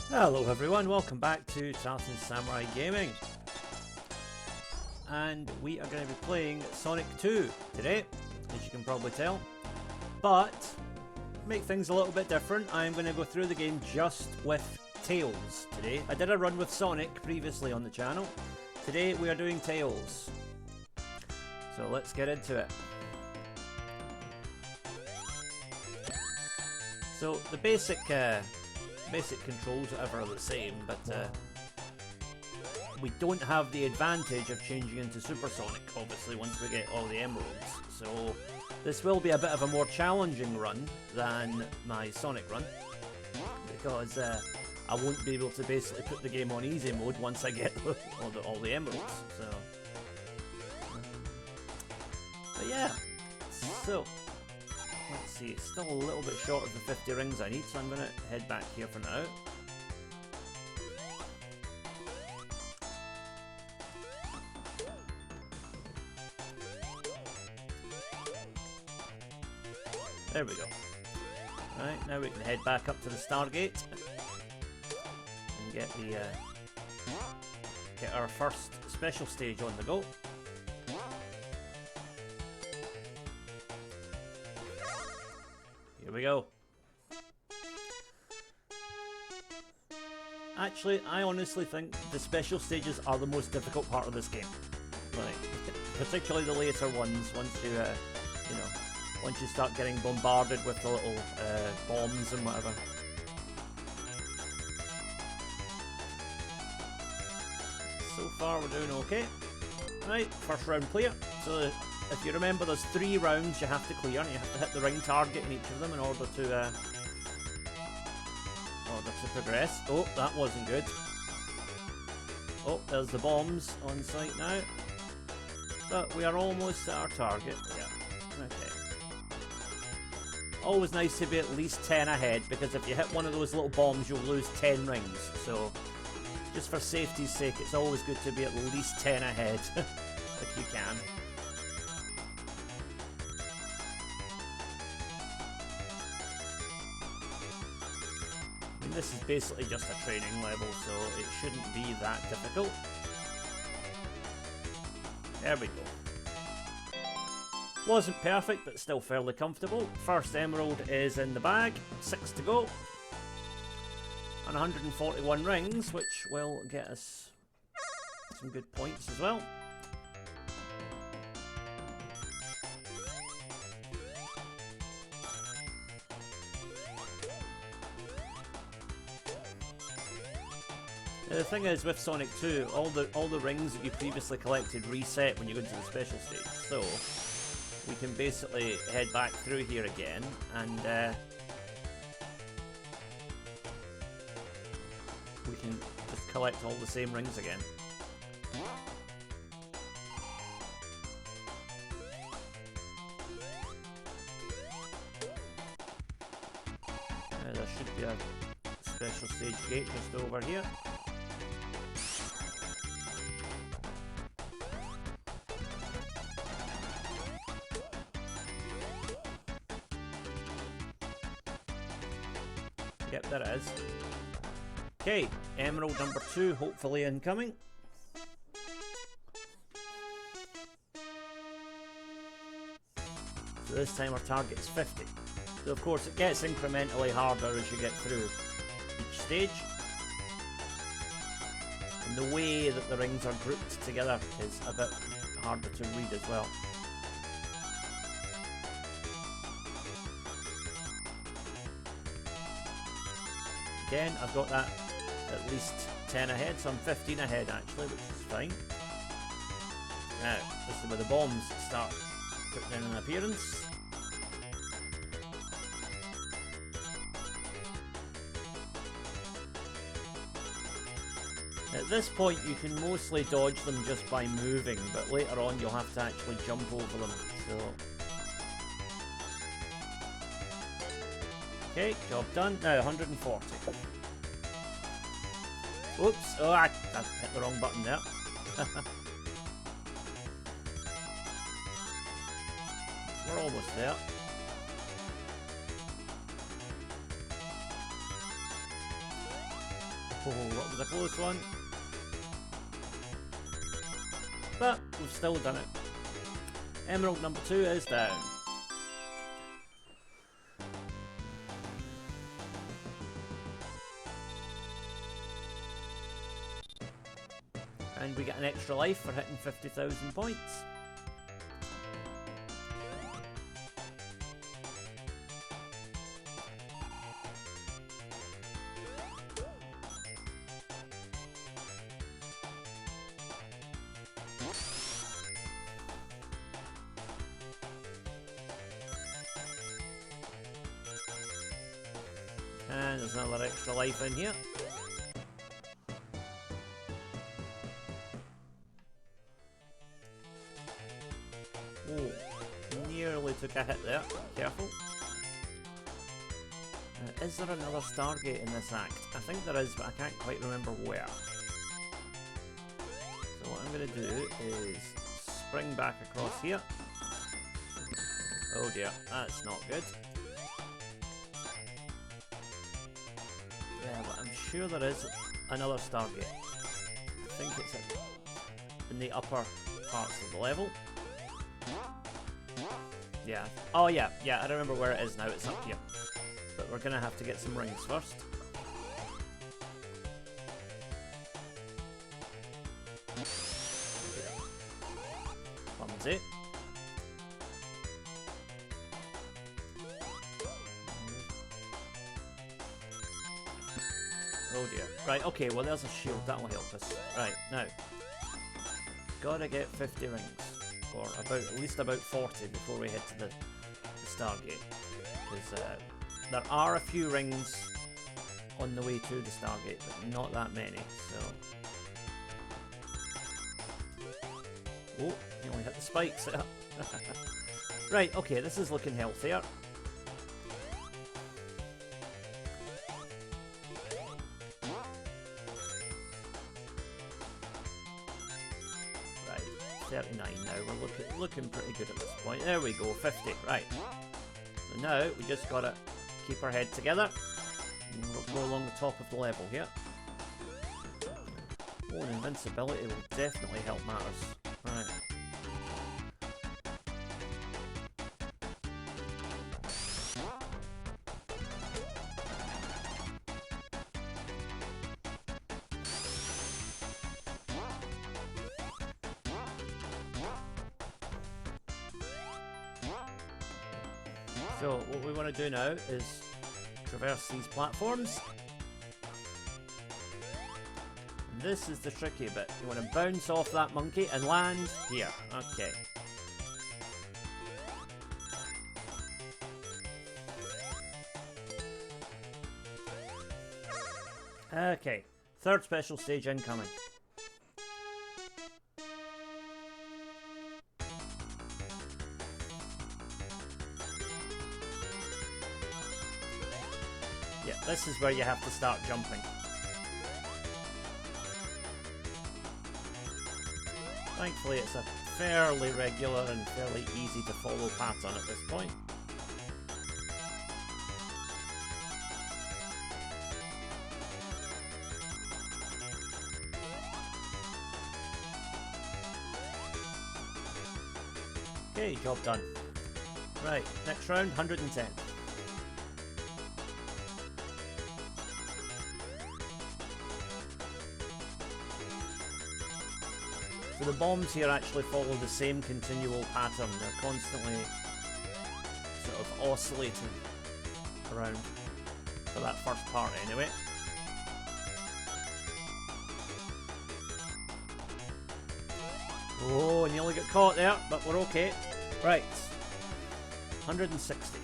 Hello everyone, welcome back to Tartan Samurai Gaming. And we are going to be playing Sonic 2 today, as you can probably tell. But, make things a little bit different, I'm going to go through the game just with Tails today. I did a run with Sonic previously on the channel. Today we are doing Tails. So let's get into it. So the basic controls whatever are the same, but we don't have the advantage of changing into Supersonic, obviously, once we get all the emeralds. So this will be a bit of a more challenging run than my Sonic run, because I won't be able to basically put the game on easy mode once I get all the emeralds. So, but yeah, so. Let's see, it's still a little bit short of the 50 rings I need, so I'm going to head back here for now. There we go. Right, now we can head back up to the Stargate and get our first special stage on the go. Here we go. Actually, I honestly think the special stages are the most difficult part of this game. Like, particularly the later ones. Once you start getting bombarded with the little bombs and whatever. So far, we're doing okay. Right, first round clear. So. If you remember, there's 3 rounds you have to clear, and you have to hit the ring target in each of them in order to progress. Oh, that wasn't good. Oh, there's the bombs on site now. But we are almost at our target. Yeah. Okay. Always nice to be at least 10 ahead, because if you hit one of those little bombs, you'll lose 10 rings. So, just for safety's sake, it's always good to be at least 10 ahead, if you can. This is basically just a training level, so it shouldn't be that difficult. There we go. Wasn't perfect, but still fairly comfortable. First emerald is in the bag, 6 to go. And 141 rings, which will get us some good points as well. The thing is, with Sonic 2, all the rings that you previously collected reset when you go into the special stage. So we can basically head back through here again, and we can just collect all the same rings again. There should be a special stage gate just over here. Yep, there it is. Okay, emerald number 2, hopefully incoming. So this time our target is 50. So of course it gets incrementally harder as you get through each stage. And the way that the rings are grouped together is a bit harder to read as well. Again, I've got that at least 10 ahead, so I'm 15 ahead actually, which is fine. Now, this is where the bombs start putting in an appearance. At this point you can mostly dodge them just by moving, but later on you'll have to actually jump over them, so... Okay, job done. Now 140. Oops, oh I hit the wrong button there. We're almost there. that was a close one. But we've still done it. Emerald number 2 is down. And we get an extra life for hitting 50,000 points. And there's another extra life in here. Oh, nearly took a hit there. Careful. Is there another Stargate in this act? I think there is, but I can't quite remember where. So what I'm going to do is spring back across here. Oh dear, that's not good. Yeah, but I'm sure there is another Stargate. I think it's in the upper parts of the level. Yeah. Oh yeah, I remember where it is now. It's up here. But we're gonna have to get some rings first. Clumsy. Oh dear. Right, okay, well there's a shield, that'll help us. Right, now. Gotta get 50 rings. Or at least about 40 before we head to the Stargate. Because there are a few rings on the way to the Stargate, but not that many, so... Oh, you only hit the spikes there. Right, okay, this is looking healthier. Right, 39 now, we're looking pretty good at this point. There we go, 50, right. So now, we just gotta keep our head together. And we'll go along the top of the level here. Oh, and invincibility will definitely help matters. Right. So what we want to do now is traverse these platforms. And this is the tricky bit. You want to bounce off that monkey and land here. Okay. Okay. Third special stage incoming. Yeah, this is where you have to start jumping. Thankfully it's a fairly regular and fairly easy to follow pattern at this point. Okay, job done. Right, next round, 110. So the bombs here actually follow the same continual pattern. They're constantly sort of oscillating around for that first part anyway. Oh, nearly got caught there, but we're okay. Right, 160.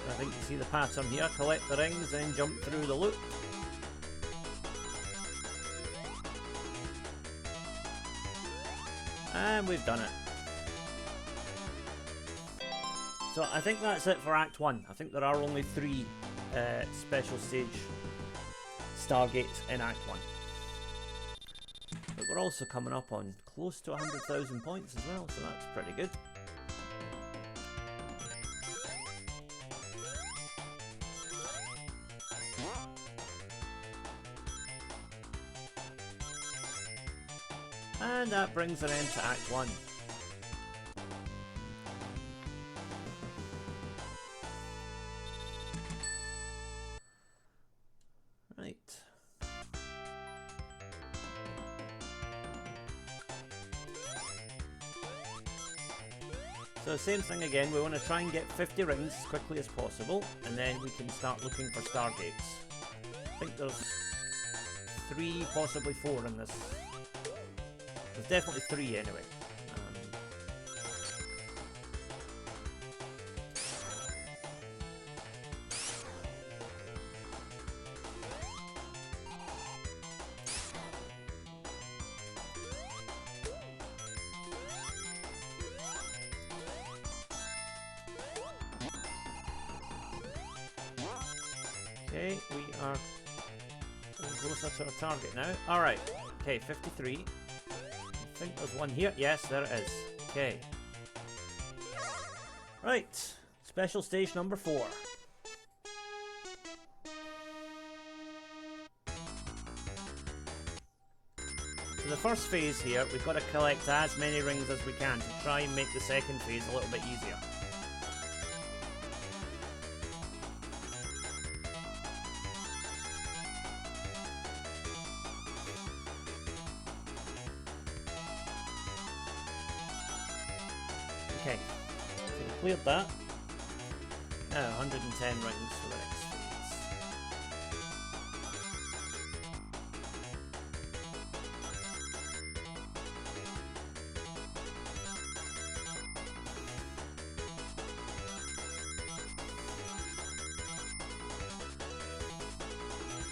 I think you see the pattern here. Collect the rings, then jump through the loop. And we've done it. So I think that's it for Act 1. I think there are only 3 special stage Stargates in Act 1. But we're also coming up on close to 100,000 points as well, so that's pretty good. And that brings an end to Act 1. Right. So same thing again, we want to try and get 50 rings as quickly as possible, and then we can start looking for stargates. I think there's 3, possibly 4 in this. There's definitely 3 anyway. Okay, we are getting closer to our target now. Alright, okay, 53. I think there's one here. Yes, there it is. Okay. Right, special stage number 4. So the first phase here, we've got to collect as many rings as we can to try and make the second phase a little bit easier. Okay, so we cleared that. Now 110 rings for the next phase.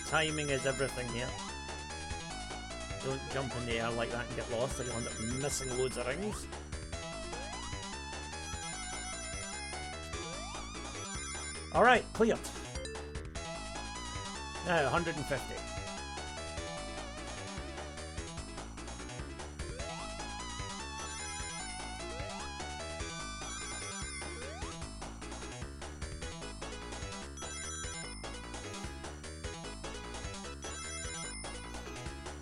Timing is everything here. Don't jump in the air like that and get lost, or you'll end up missing loads of rings. Alright, cleared. Now 150.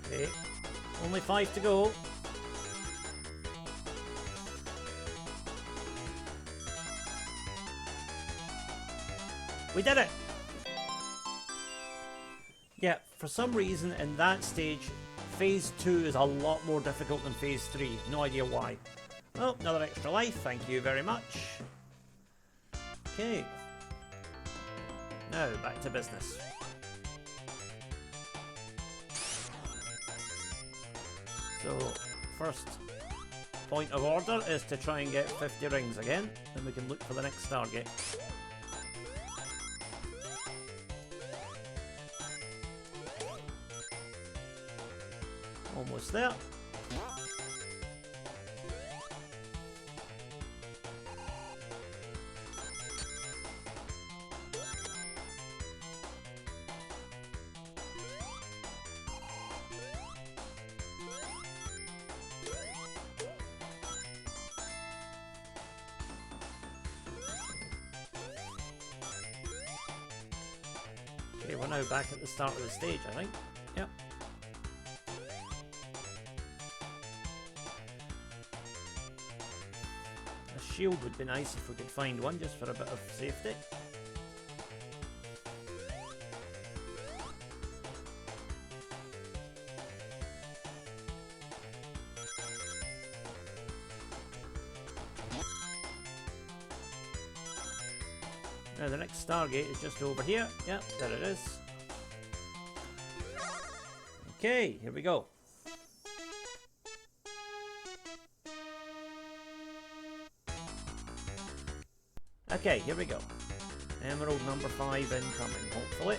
Okay, only 5 to go. We did it! Yeah, for some reason in that stage, Phase 2 is a lot more difficult than Phase 3. No idea why. Well, another extra life, thank you very much. Okay. Now, back to business. So, first point of order is to try and get 50 rings again, then we can look for the next target. Almost there. Okay, we're now back at the start of the stage, I think. Yep. A shield would be nice if we could find one, just for a bit of safety. Now the next Stargate is just over here. Yep, there it is. Okay, here we go. Okay, here we go. Emerald number 5 incoming, hopefully.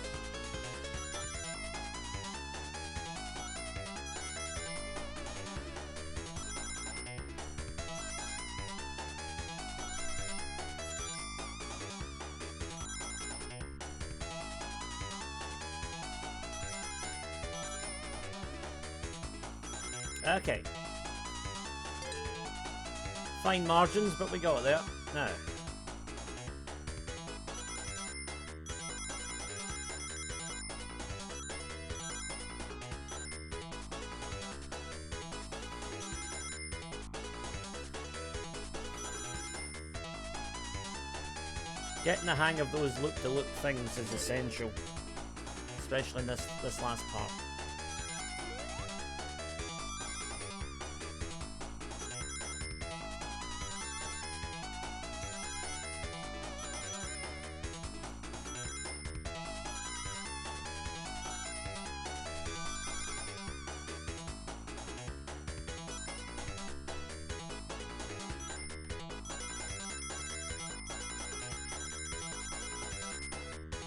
Okay. Fine margins, but we got there. Now. Getting the hang of those loop-to-loop things is essential, especially in this last part.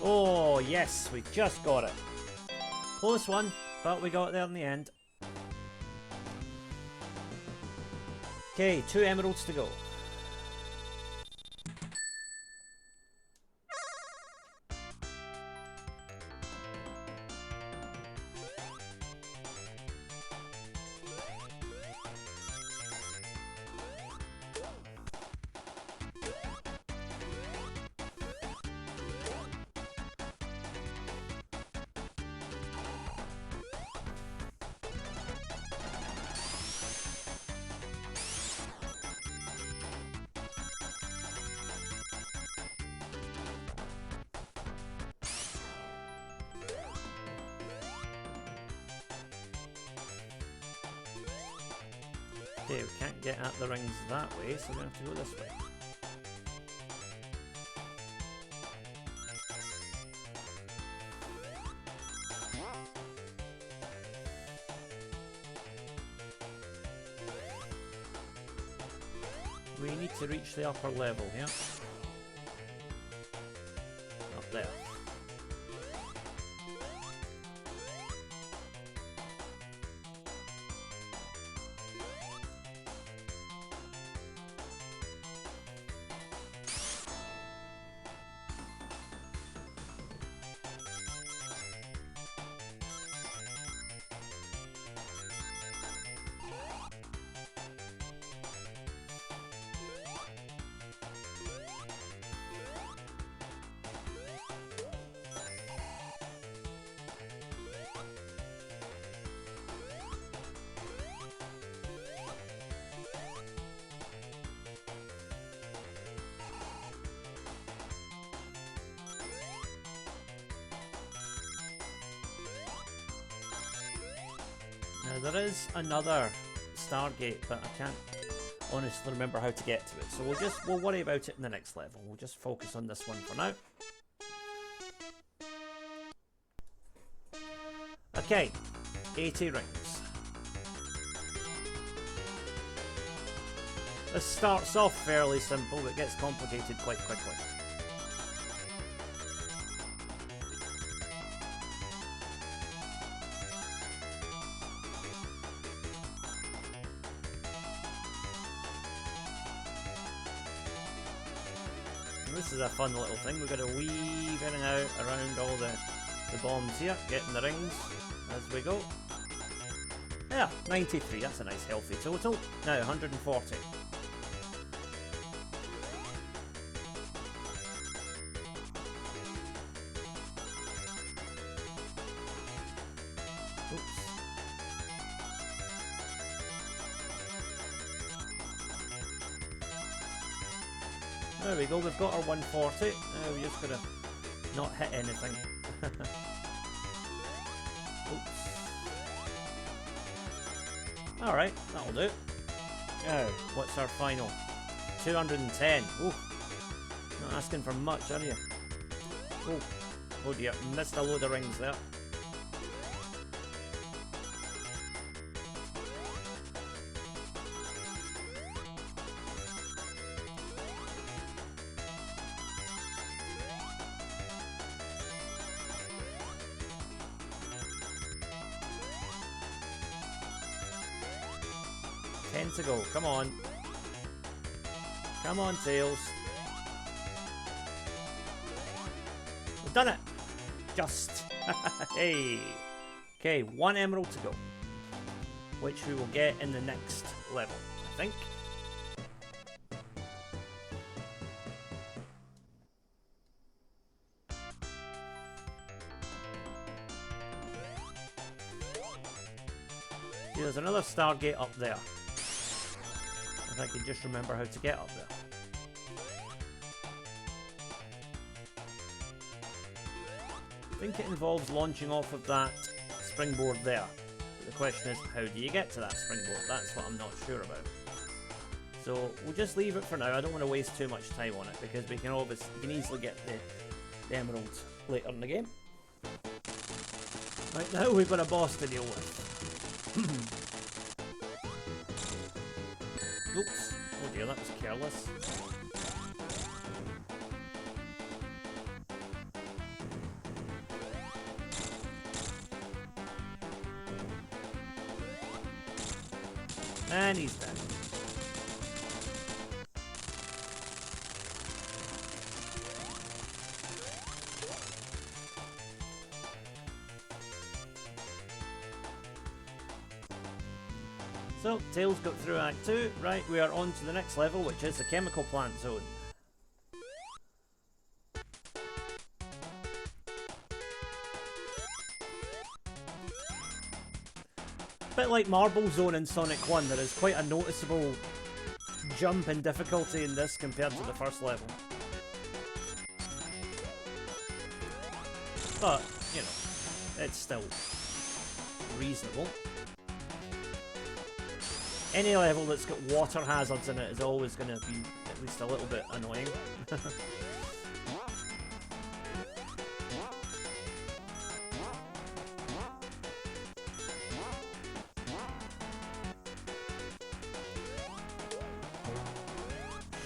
Oh, yes, we just got it. Close one, but we got there in the end. Okay, 2 emeralds to go. Okay, we can't get at the rings that way, so we're going to have to go this way. We need to reach the upper level here. Up there. Now there is another Stargate, but I can't honestly remember how to get to it. So we'll worry about it in the next level. We'll just focus on this one for now. Okay, 80 rings. This starts off fairly simple, but gets complicated quite quickly. This is a fun little thing. We've got to weave in and out around all the bombs here, getting the rings as we go. Yeah, 93, that's a nice healthy total. Now 140. Oops. There we go, we've got our 140. Now we're just gonna not hit anything. Oops. Alright, that'll do. Now, what's our final? 210. Ooh. Not asking for much, are you? Oh dear, missed a load of rings there. To go. Come on. Come on, Tails. We've done it. Just. Hey. Okay, 1 emerald to go. which we will get in the next level, I think. See, there's another Stargate up there. If I can just remember how to get up there. I think it involves launching off of that springboard there. But the question is, how do you get to that springboard? That's what I'm not sure about. So we'll just leave it for now. I don't want to waste too much time on it because we can easily get the emeralds later in the game. Right now we've got a boss to deal with. Oops. Oh dear, that was careless. And he's dead. So, Tails got through Act 2. Right, we are on to the next level, which is the Chemical Plant Zone. A bit like Marble Zone in Sonic 1, there is quite a noticeable jump in difficulty in this compared to the first level. But, you know, it's still reasonable. Any level that's got water hazards in it is always going to be at least a little bit annoying.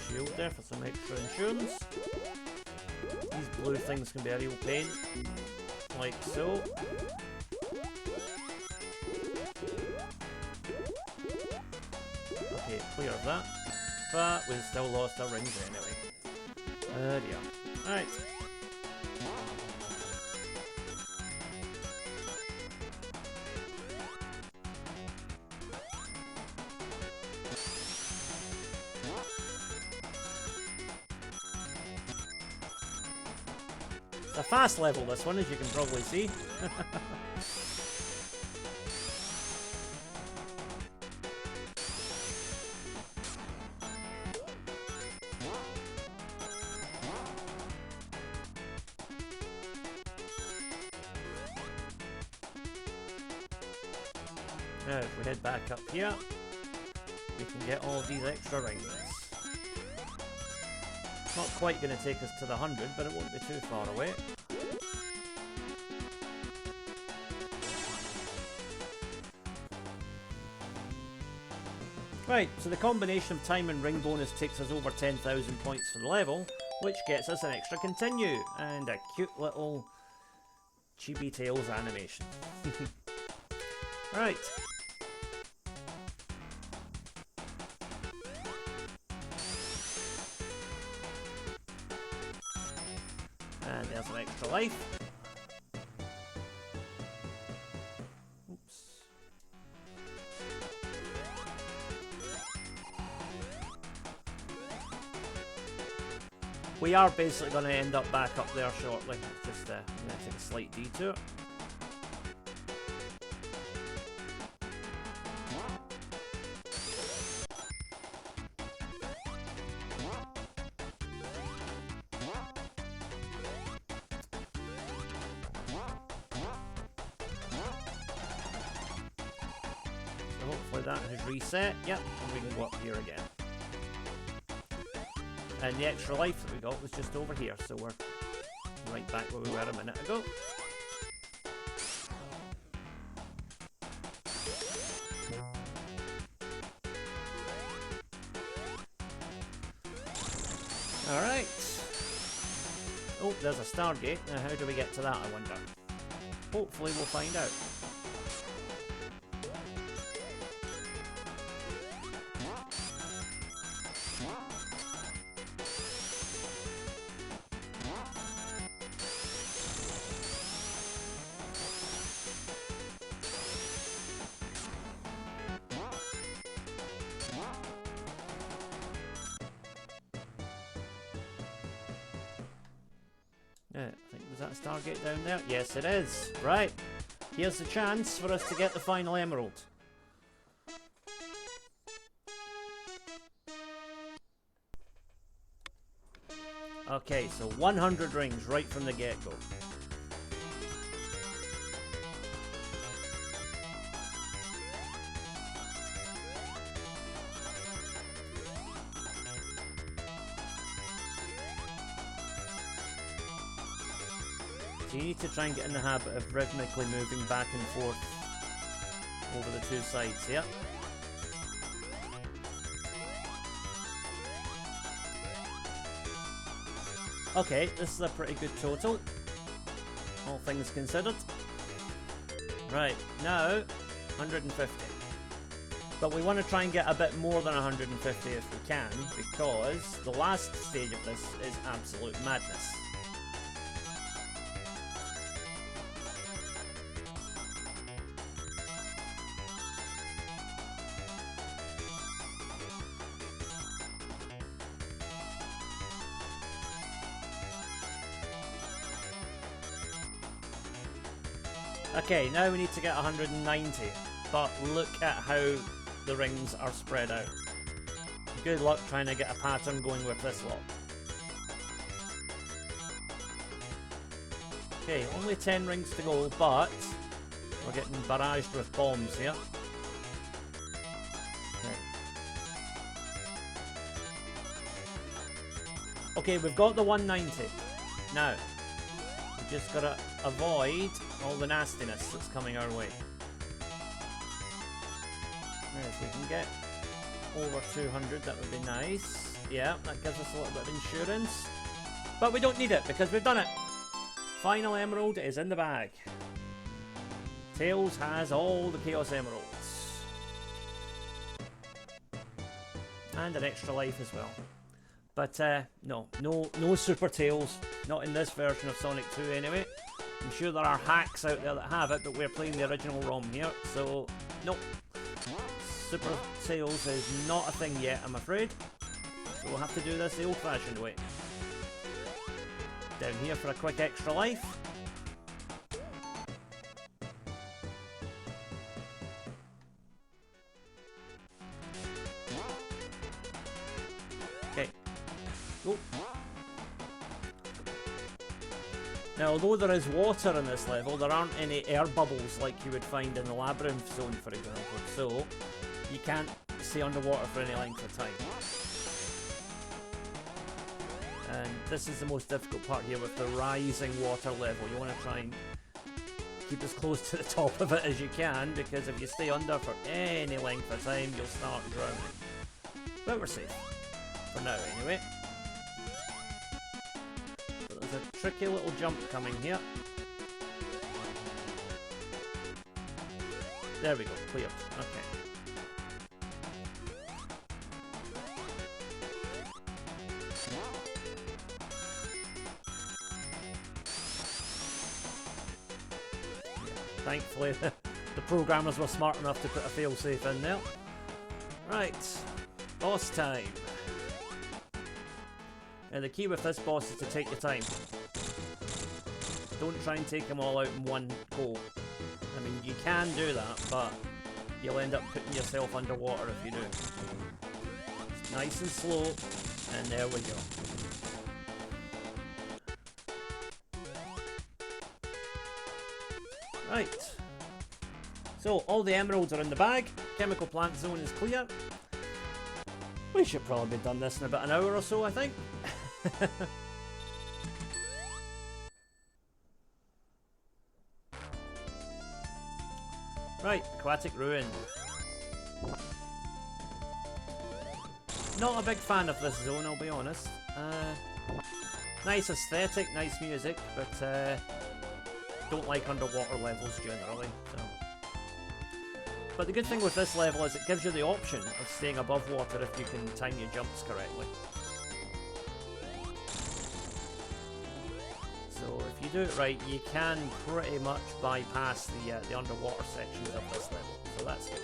Shield there for some extra insurance. These blue things can be a real pain. Like so. Okay, clear of that. But we still lost our rings anyway. Oh dear. Alright. It's a fast level, this one, as you can probably see. Now, if we head back up here, we can get all of these extra rings. Not quite going to take us to the 100, but it won't be too far away. Right, so the combination of time and ring bonus takes us over 10,000 points for the level, which gets us an extra continue, and a cute little Chibi Tails animation. Right. And there's an extra life. Oops. We are basically going to end up back up there shortly. Just going to take a slight detour. Hopefully that has reset. Yep, and we can go up here again. And the extra life that we got was just over here, so we're right back where we were a minute ago. Alright. Oh, there's a Stargate. Now how do we get to that, I wonder? Hopefully we'll find out. Was that a Stargate down there? Yes, it is. Right. Here's the chance for us to get the final emerald. Okay, so 100 rings right from the get-go. So you need to try and get in the habit of rhythmically moving back and forth over the two sides, yeah? Okay, this is a pretty good total, all things considered. Right, now, 150. But we want to try and get a bit more than 150 if we can, because the last stage of this is absolute madness. Okay, now we need to get 190, but look at how the rings are spread out. Good luck trying to get a pattern going with this lot. Okay, only 10 rings to go, but we're getting barraged with bombs here. Okay, we've got the 190. Now, we just gotta avoid all the nastiness that's coming our way. Now, if we can get over 200, that would be nice. Yeah, that gives us a little bit of insurance. But we don't need it, because we've done it. Final emerald is in the bag. Tails has all the Chaos Emeralds. And an extra life as well. But, no Super Tails. Not in this version of Sonic 2 anyway. I'm sure there are hacks out there that have it, but we're playing the original ROM here, so nope. Super Tails is not a thing yet, I'm afraid. So we'll have to do this the old-fashioned way. Down here for a quick extra life. Okay. Oh. Now, although there is water in this level, there aren't any air bubbles like you would find in the Labyrinth Zone, for example. So, you can't stay underwater for any length of time. And this is the most difficult part here with the rising water level. You want to try and keep as close to the top of it as you can, because if you stay under for any length of time, you'll start drowning. But we're safe. For now, anyway. But there's a tricky little jump coming here. There we go, cleared. Okay. Thankfully, the programmers were smart enough to put a failsafe in there. Right, boss time. Now the key with this boss is to take your time. Don't try and take them all out in one go. I mean, you can do that, but you'll end up putting yourself underwater if you do. It's nice and slow, and there we go. Right. So, all the emeralds are in the bag. Chemical plant zone is clear. We should probably be done this in about an hour or so, I think. Right, Aquatic Ruin. Not a big fan of this zone, I'll be honest. Nice aesthetic, nice music, but don't like underwater levels generally. So. But the good thing with this level is it gives you the option of staying above water if you can time your jumps correctly. So if you do it right, you can pretty much bypass the underwater sections of this level. So that's good.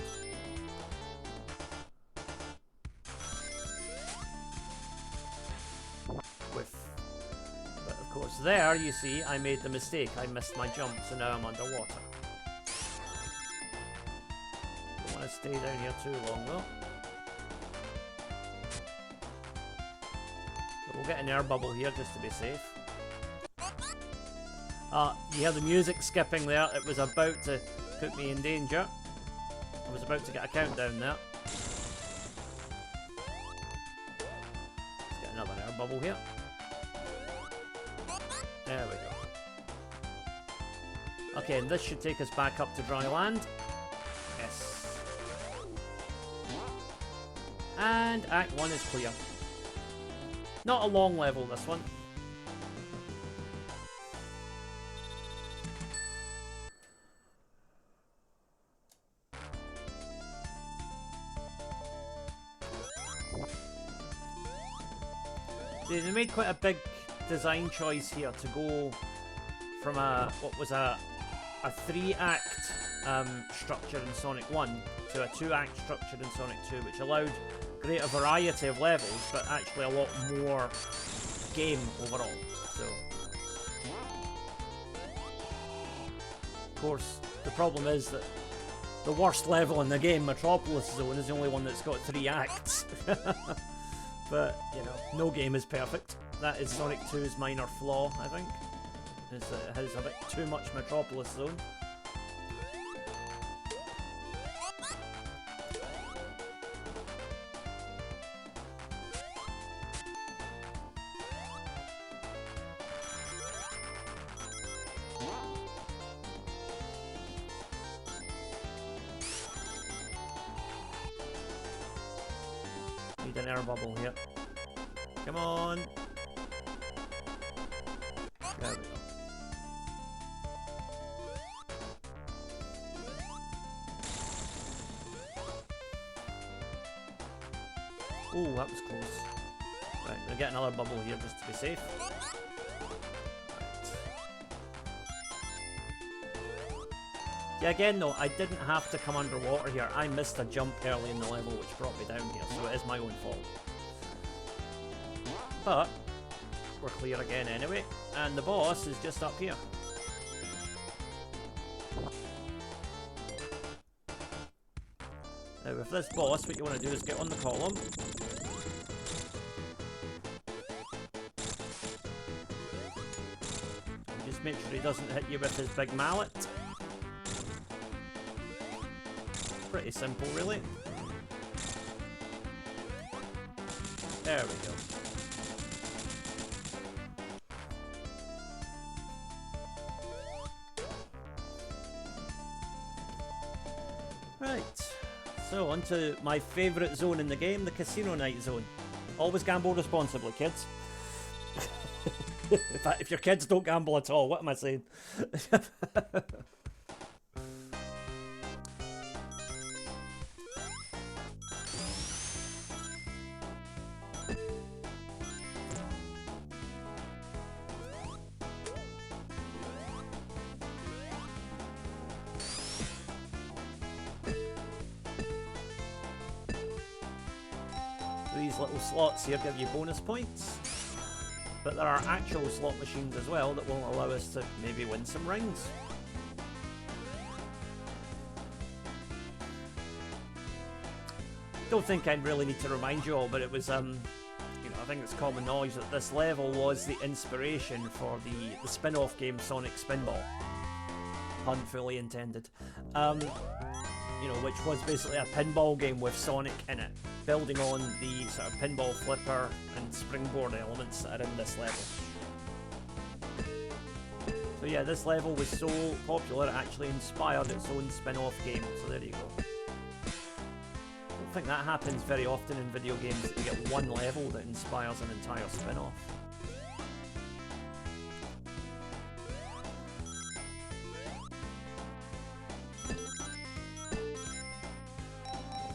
But of course So there, you see, I made the mistake. I missed my jump, so now I'm underwater. Don't want to stay down here too long, though. But we'll get an air bubble here, just to be safe. You hear the music skipping there. It was about to put me in danger. I was about to get a countdown there. Let's get another air bubble here. There we go. Okay, and this should take us back up to dry land. Yes. And Act 1 is clear. Not a long level, this one. They made quite a big design choice here to go from what was a 3-act structure in Sonic 1 to a 2-act structure in Sonic 2, which allowed greater variety of levels, but actually a lot more game overall. So, of course, the problem is that the worst level in the game, Metropolis Zone, is the only one that's got 3 acts. But, you know, no game is perfect. That is Sonic 2's minor flaw, I think. Is that it has a bit too much Metropolis Zone. Need an air bubble here. Come on! There we go. Oh, that was close. Right, we'll get another bubble here just to be safe. Right. Yeah, again though, I didn't have to come underwater here. I missed a jump early in the level which brought me down here, so it is my own fault. But we're clear again anyway, and the boss is just up here. Now with this boss, what you want to do is get on the column. And just make sure he doesn't hit you with his big mallet. Pretty simple, really. There we go. Right, so on to my favourite zone in the game, the Casino Night Zone. Always gamble responsibly, kids. In fact, if your kids don't gamble at all, what am I saying? These little slots here give you bonus points, but there are actual slot machines as well that will allow us to maybe win some rings. Don't think I really need to remind you all, but it was you know, I think it's common knowledge that this level was the inspiration for the spin-off game Sonic Spinball. Pun fully intended. You know, which was basically a pinball game with Sonic in it, building on the sort of pinball flipper and springboard elements that are in this level. So yeah, this level was so popular it actually inspired its own spin-off game, so there you go. I don't think that happens very often in video games, that you get one level that inspires an entire spin-off.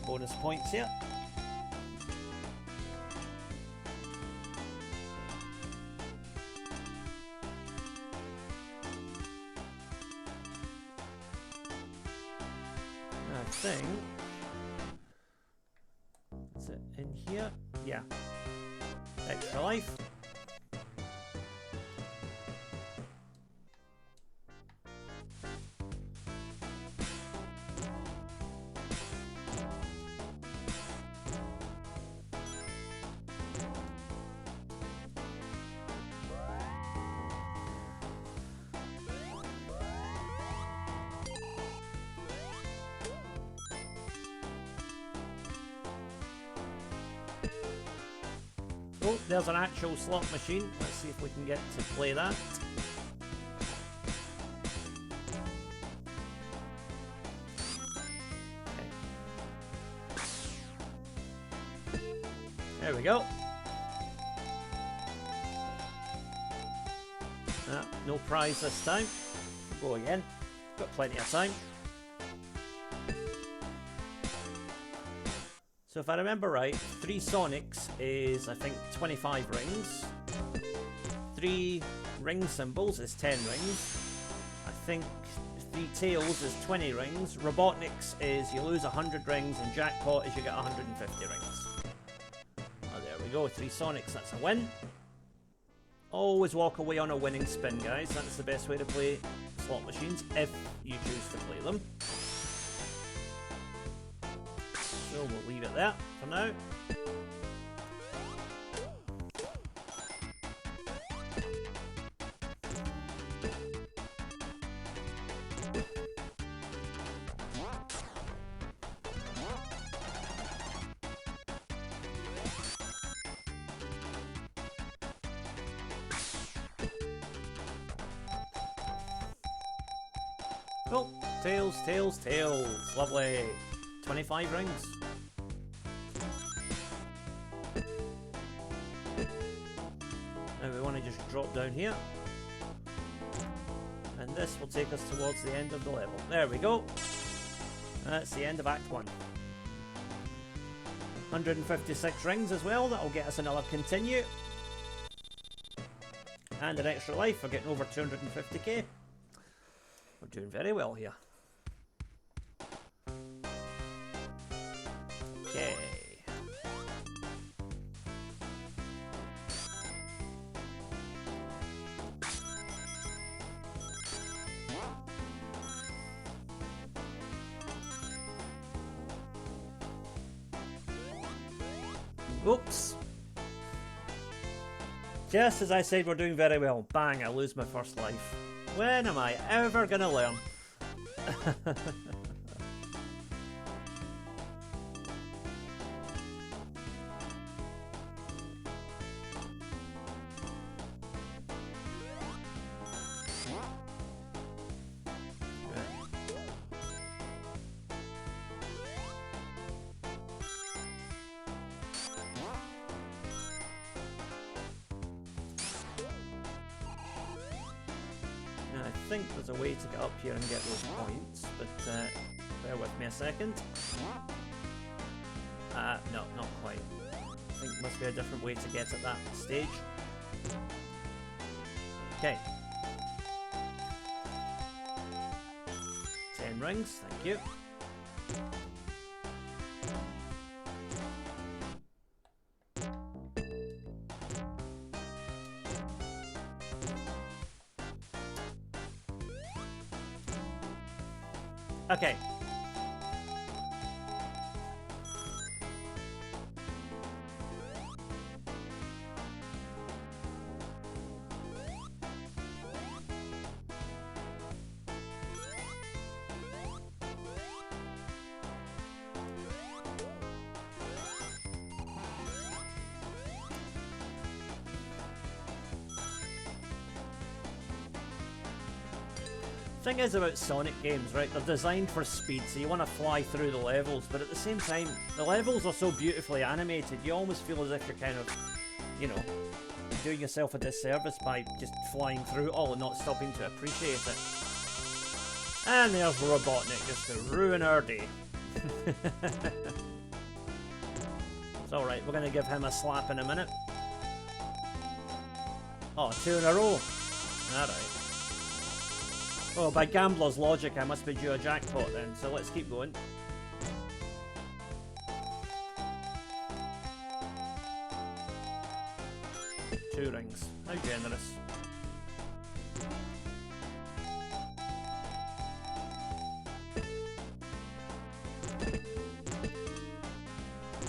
Bonus points here. I think, is it in here? Yeah. Extra life. Oh, there's an actual slot machine. Let's see if we can get to play that. Okay. There we go. No prize this time. Go again. Got plenty of time. So if I remember right, 3 Sonics is, I think, 25 rings. 3 ring symbols is 10 rings. I think 3 Tails is 20 rings. Robotniks is you lose 100 rings, and Jackpot is you get 150 rings. Oh, there we go, 3 Sonics, that's a win. Always walk away on a winning spin, guys. That's the best way to play slot machines, if you choose to play them. So we'll leave it there for now. Oh, tails, tails, tails. Lovely. 25 rings. Now we want to just drop down here. And this will take us towards the end of the level. There we go. That's the end of Act 1. 156 rings as well. That'll get us another continue. And an extra life for getting over 250k. We're doing very well here. Okay. Oops. Just as I said we're doing very well, bang, I lose my first life. When am I ever gonna learn? I think there's a way to get up here and get those points, but bear with me a second. No, not quite. I think there must be a different way to get at that stage. Okay. 10 rings, thank you. Okay. Thing is about Sonic games, right, they're designed for speed, so you want to fly through the levels, but at the same time, the levels are so beautifully animated, you almost feel as if you're kind of, you know, doing yourself a disservice by just flying through it all and not stopping to appreciate it. And there's Robotnik, just to ruin our day. It's alright, we're going to give him a slap in a minute. Oh, 2 in a row. Alright. Oh, by gambler's logic, I must be due a jackpot then, so let's keep going. Two rings. How generous.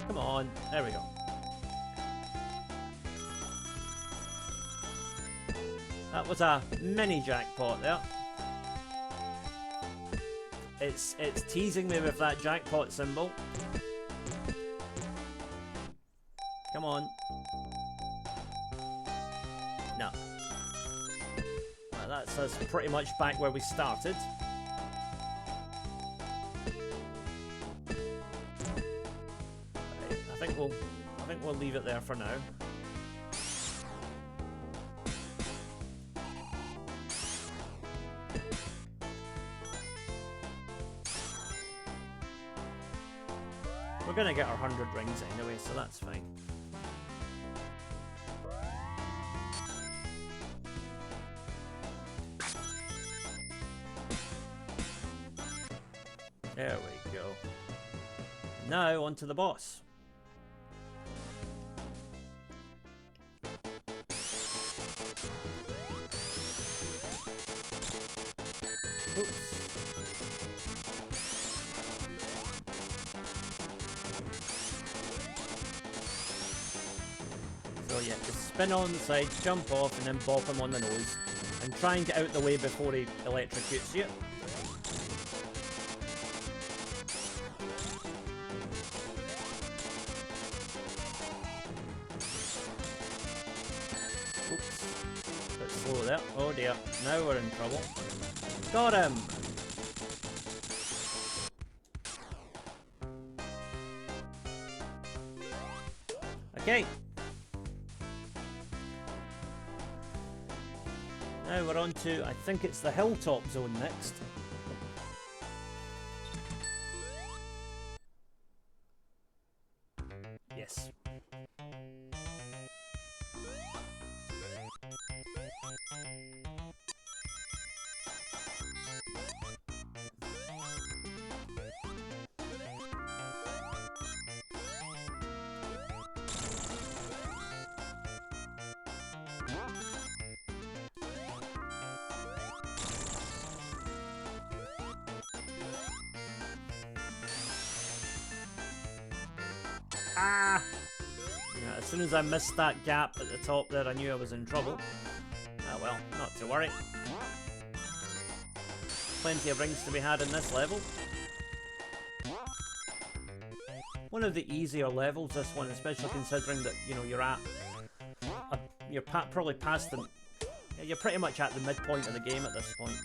Come on, there we go. That was a mini jackpot there. It's teasing me with that jackpot symbol. Come on. that's us pretty much back where we started. Right, I think we'll leave it there for now. We're gonna get our 100 rings anyway, so that's fine. There we go. Now on to the boss. Oops. So yeah, just spin on the side, jump off, and then bop him on the nose. And try and get out the way before he electrocutes you. Oops. Bit slow there. Oh dear. Now we're in trouble. Got him! Okay. Now we're on to, I think it's the hilltop zone next. Yes. Ah! Yeah, as soon as I missed that gap at the top there, I knew I was in trouble. Ah well, not to worry. Plenty of rings to be had in this level. One of the easier levels, this one, especially considering that, you know, you're at... you're probably past the... You're pretty much at the midpoint of the game at this point.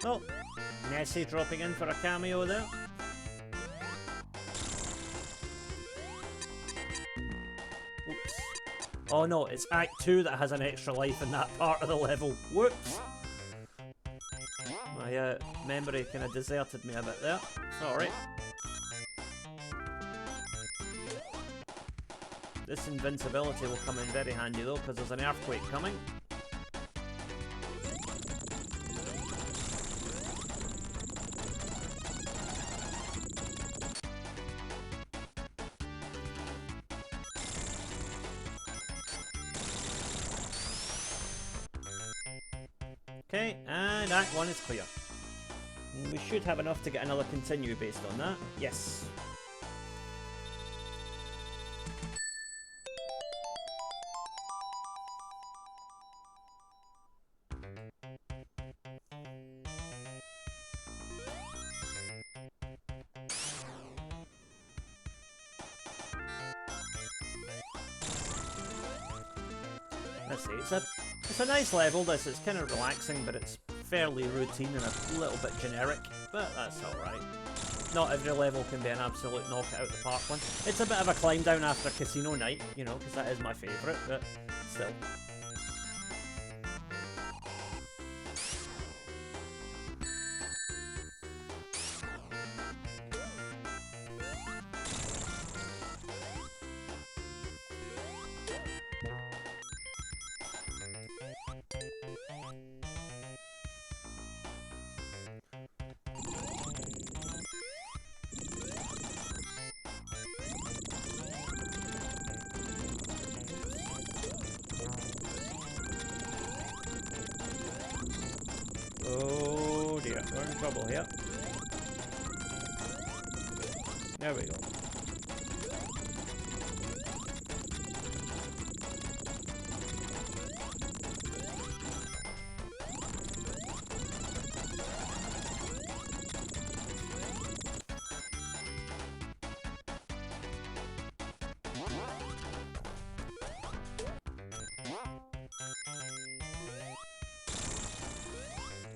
Oh, Nessie dropping in for a cameo there. Oops. Oh no, it's Act 2 that has an extra life in that part of the level. Whoops. My memory kind of deserted me a bit there. Sorry. This invincibility will come in very handy though, because there's an earthquake coming. Okay, and Act 1 is clear. And we should have enough to get another continue based on that. Yes. Let's see, it's a nice level, this. It's kind of relaxing, but it's fairly routine and a little bit generic, but that's alright. Not every level can be an absolute knock it out the park one. It's a bit of a climb down after Casino Night, you know, because that is my favourite, but still. Oh dear, we're in trouble here. There we go.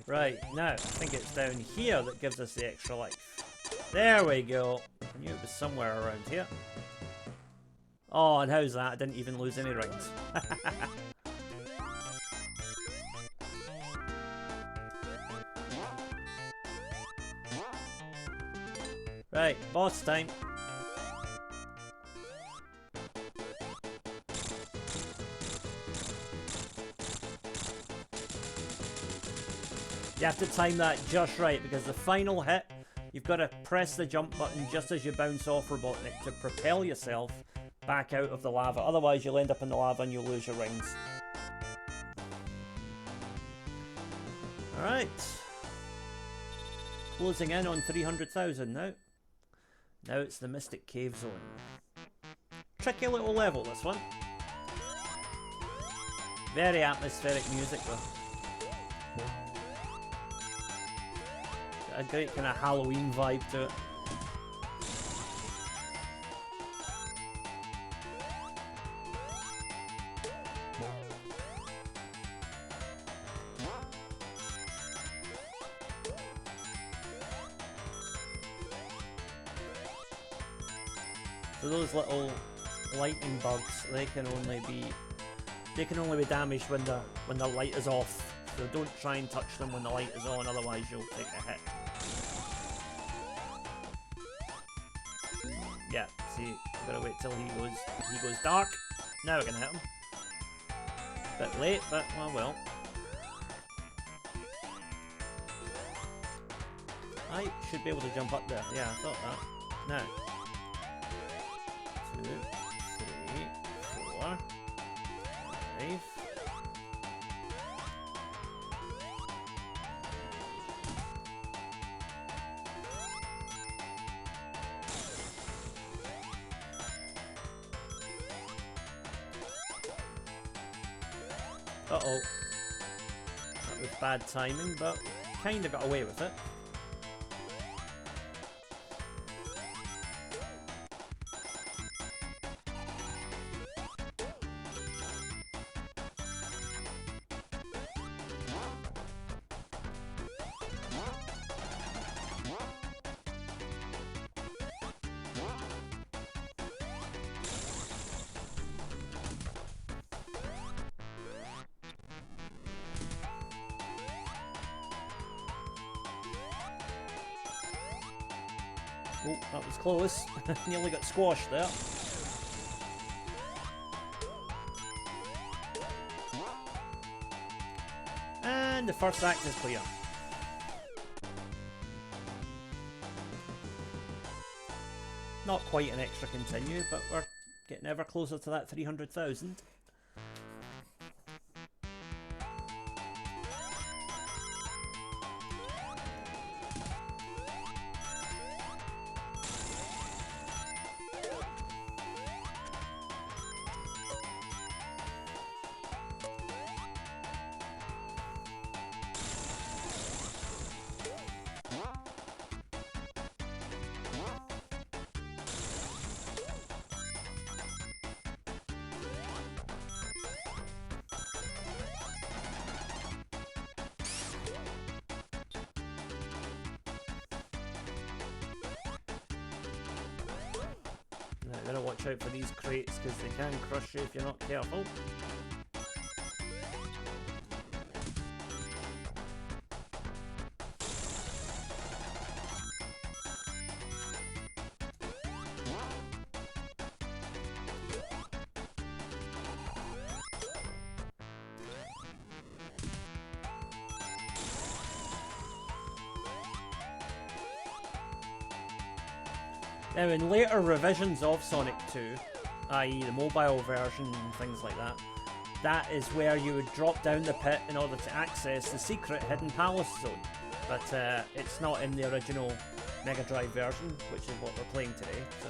Right, now, I think it's down here that gives us the extra life. There we go. I knew it was somewhere around here. Oh, and how's that? I didn't even lose any rings. Right, boss time. You have to time that just right, because the final hit, you've got to press the jump button just as you bounce off Robotnik to propel yourself back out of the lava. Otherwise, you'll end up in the lava and you'll lose your rings. Alright. Closing in on 300,000 now. Now it's the Mystic Cave Zone. Tricky little level, this one. Very atmospheric music, though. A great kind of Halloween vibe to it. So those little lightning bugs, they can only be damaged when the light is off. So don't try and touch them when the light is on, otherwise you'll take a hit. Yeah, see, gotta wait till he goes dark. Now we can hit him. Bit late, but oh well. I should be able to jump up there. Yeah, I thought that. Now. 2, 3, 4, 5. Uh-oh. That was bad timing, but kinda got away with it. Oh, that was close. Nearly got squashed there. And the first act is clear. Not quite an extra continue, but we're getting ever closer to that 300,000. Now, gotta watch out for these crates because they can crush you if you're not careful. Now, in later revisions of Sonic 2, i.e. the mobile version and things like that, that is where you would drop down the pit in order to access the secret hidden palace zone. But it's not in the original Mega Drive version, which is what we're playing today. So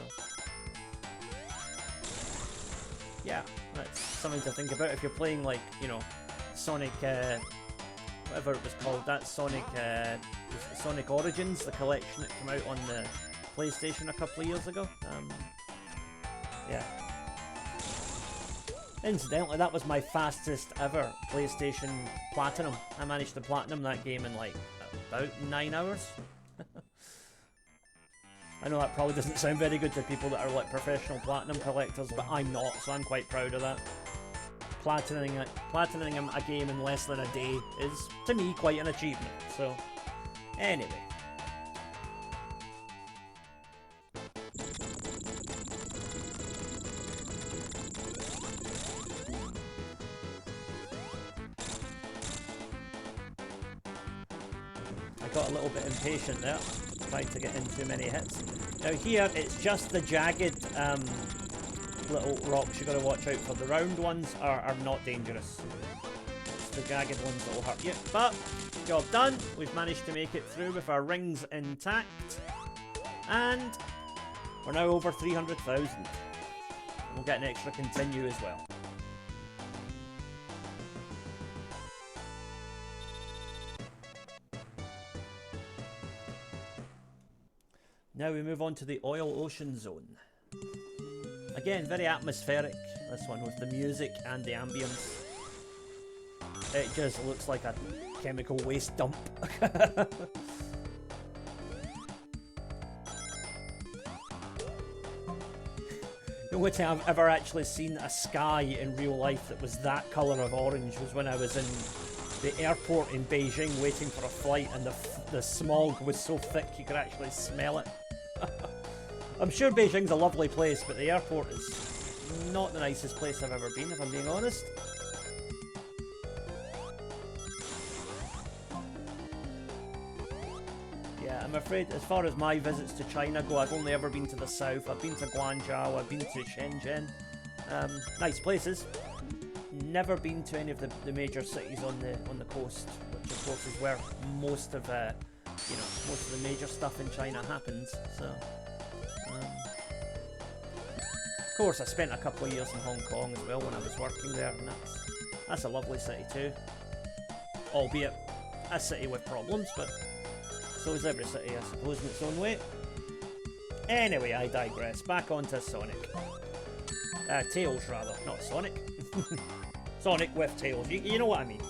yeah, that's something to think about if you're playing, like, you know, Sonic, whatever it was called, that Sonic, Sonic Origins, the collection that came out on the PlayStation a couple of years ago. Yeah. Incidentally, that was my fastest ever PlayStation Platinum. I managed to Platinum that game in like about 9 hours. I know that probably doesn't sound very good to people that are like professional Platinum collectors, but I'm not, so I'm quite proud of that. Platining a game in less than a day is, to me, quite an achievement. So, anyway. I got a little bit impatient there, tried to get in too many hits. Now here, it's just the jagged little rocks you got to watch out for. The round ones are not dangerous. It's the jagged ones that will hurt you. But, job done. We've managed to make it through with our rings intact. And we're now over 300,000. We'll get an extra continue as well. Now we move on to the Oil Ocean Zone. Again, very atmospheric, this one, with the music and the ambience. It just looks like a chemical waste dump. The only time I've ever actually seen a sky in real life that was that colour of orange was when I was in the airport in Beijing waiting for a flight, and the smog was so thick you could actually smell it. I'm sure Beijing's a lovely place, but the airport is not the nicest place I've ever been, if I'm being honest. Yeah, I'm afraid as far as my visits to China go, I've only ever been to the south. I've been to Guangzhou, I've been to Shenzhen. Nice places. Never been to any of the major cities on the coast, which of course is where most of most of the major stuff in China happens. So, of course, I spent a couple of years in Hong Kong as well when I was working there, and that's a lovely city too. Albeit a city with problems, but so is every city, I suppose, in its own way. Anyway, I digress. Back onto Sonic. Tails, rather, not Sonic. Sonic with tails. You know what I mean.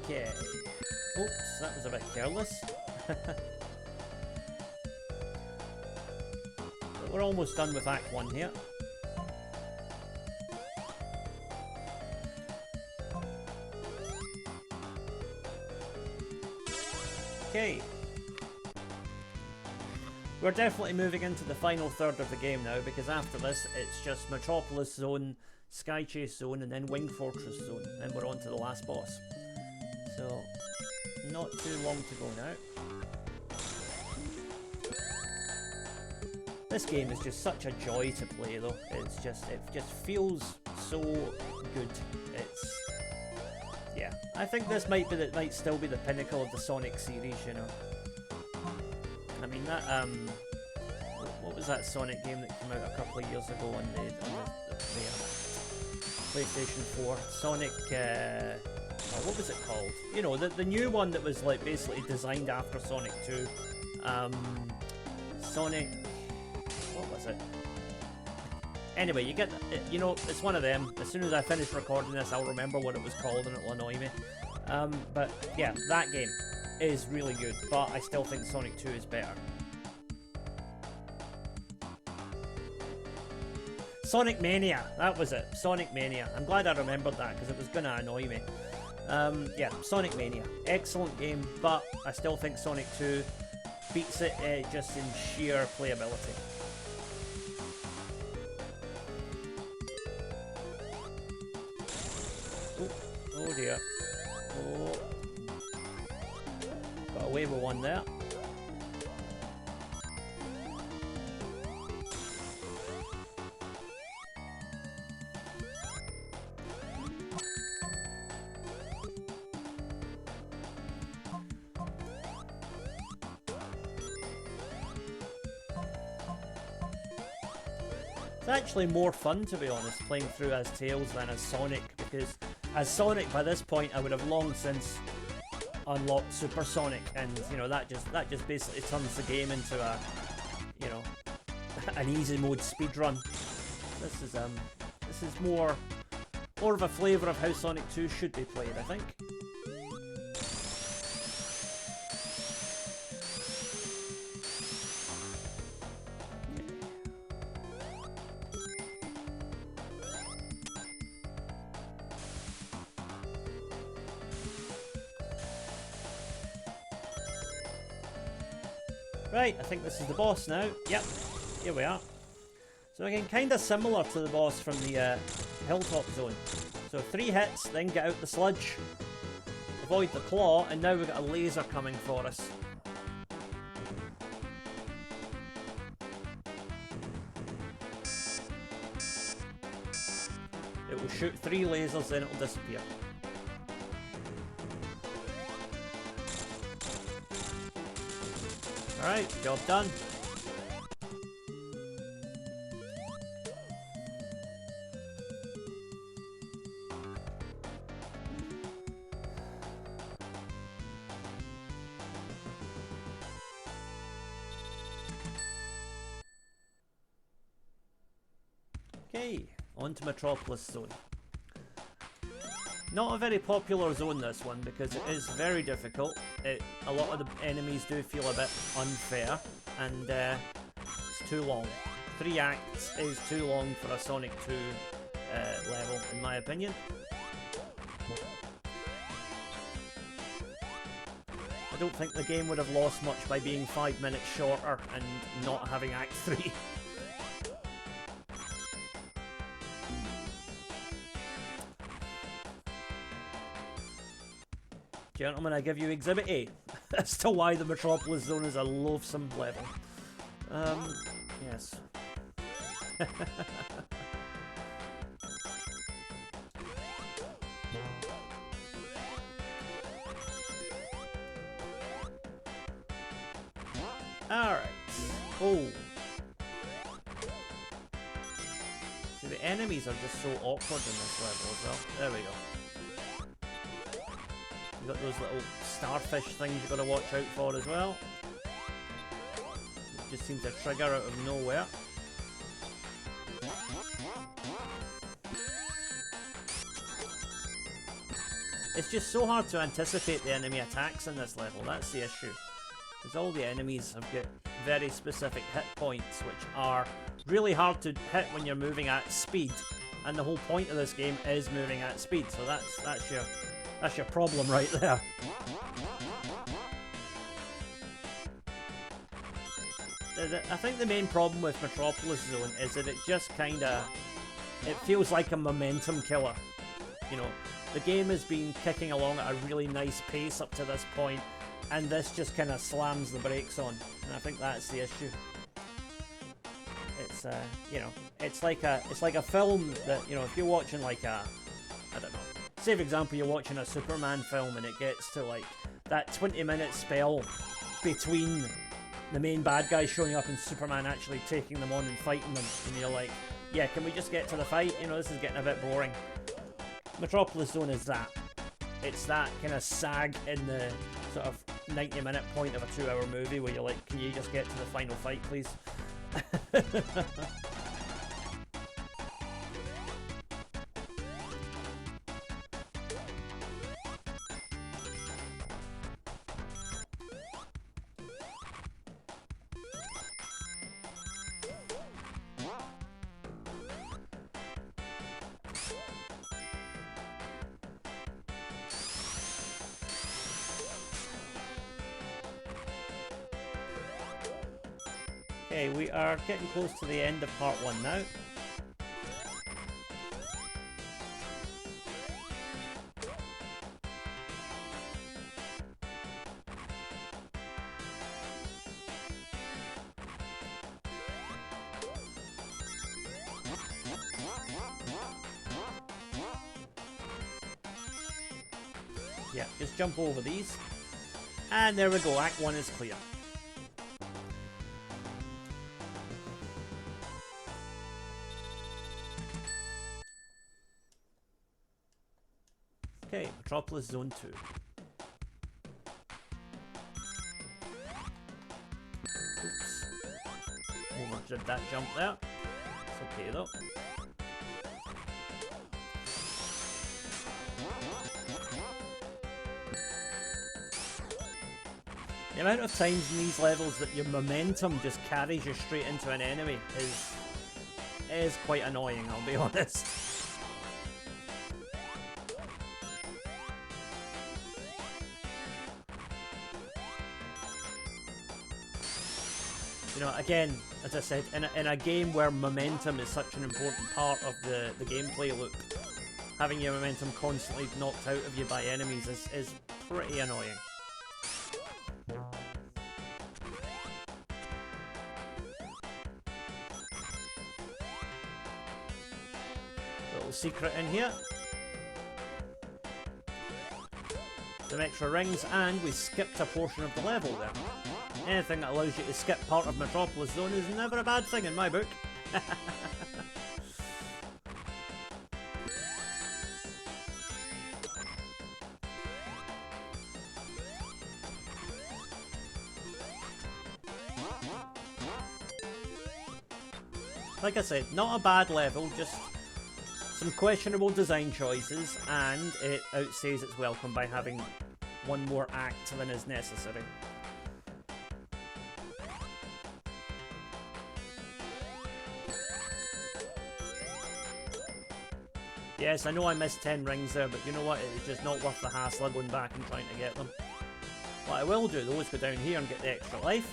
Okay. Oops, that was a bit careless. But we're almost done with Act 1 here. Okay. We're definitely moving into the final third of the game now, because after this it's just Metropolis Zone, Sky Chase Zone, and then Wing Fortress Zone. Then we're on to the last boss. So, not too long to go now. This game is just such a joy to play though. It just feels so good. Yeah, I think this might still be the pinnacle of the Sonic series, you know. I mean that what was that Sonic game that came out a couple of years ago on the PlayStation 4? Sonic what was it called? You know, the new one that was like basically designed after Sonic 2. Sonic, what was it? Anyway, you get, you know, it's one of them. As soon as I finish recording this, I'll remember what it was called and it'll annoy me. But yeah, that game is really good, but I still think Sonic 2 is better. Sonic Mania, that was it. Sonic Mania. I'm glad I remembered that because it was going to annoy me. Yeah, Sonic Mania. Excellent game, but I still think Sonic 2 beats it just in sheer playability. Oh dear. Oh. Got away with one there. It's actually more fun, to be honest, playing through as Tails than as Sonic, because as Sonic, by this point, I would have long since unlocked Super Sonic, and you know that just basically turns the game into a, you know, an easy mode speedrun. This is more of a flavour of how Sonic 2 should be played, I think. Right, I think this is the boss now. Yep, here we are. So again, kind of similar to the boss from the Hilltop Zone. So 3 hits, then get out the sludge, avoid the claw, and now we've got a laser coming for us. It will shoot 3 lasers, then it will disappear. Alright, job done. Okay, on to Metropolis Zone. Not a very popular zone, this one, because it is very difficult. A lot of the enemies do feel a bit unfair, and it's too long. 3 acts is too long for a Sonic 2 level, in my opinion. I don't think the game would have lost much by being 5 minutes shorter and not having Act 3. Gentlemen, I give you Exhibit A as to why the Metropolis Zone is a loathsome level. Yes. Alright. Oh. See, the enemies are just so awkward in this level as well. There we go. You got those little starfish things you've got to watch out for as well. They just seem to trigger out of nowhere. It's just so hard to anticipate the enemy attacks in this level, that's the issue. Because all the enemies have got very specific hit points, which are really hard to hit when you're moving at speed. And the whole point of this game is moving at speed, so that's your problem right there. I think the main problem with Metropolis Zone is that it just kinda it feels like a momentum killer. You know, the game has been kicking along at a really nice pace up to this point, and this just kind of slams the brakes on, and I think that's the issue. It's you know, it's like a film that, you know, if you're watching like a, I don't know, say for example you're watching a Superman film and it gets to like that 20-minute spell between the main bad guy showing up and Superman actually taking them on and fighting them, and you're like, yeah, can we just get to the fight? You know, this is getting a bit boring. Metropolis Zone is that. It's that kind of sag in the sort of 90-minute point of a 2-hour movie where you're like, can you just get to the final fight, please? Okay, we are getting close to the end of part 1 now. Yeah, just jump over these. And there we go, Act 1 is clear. Okay, Metropolis Zone 2. Oops. Overdid that jump there. It's okay though. The amount of times in these levels that your momentum just carries you straight into an enemy is quite annoying, I'll be honest. You know, again, as I said, in a game where momentum is such an important part of the gameplay loop, having your momentum constantly knocked out of you by enemies is pretty annoying. Little secret in here. Some extra rings, and we skipped a portion of the level there. Anything that allows you to skip part of Metropolis Zone is never a bad thing in my book. Like I said, not a bad level, just some questionable design choices, and it outstays its welcome by having one more act than is necessary. Yes, I know I missed 10 rings there, but you know what, it's just not worth the hassle of going back and trying to get them. What I will do though is go down here and get the extra life.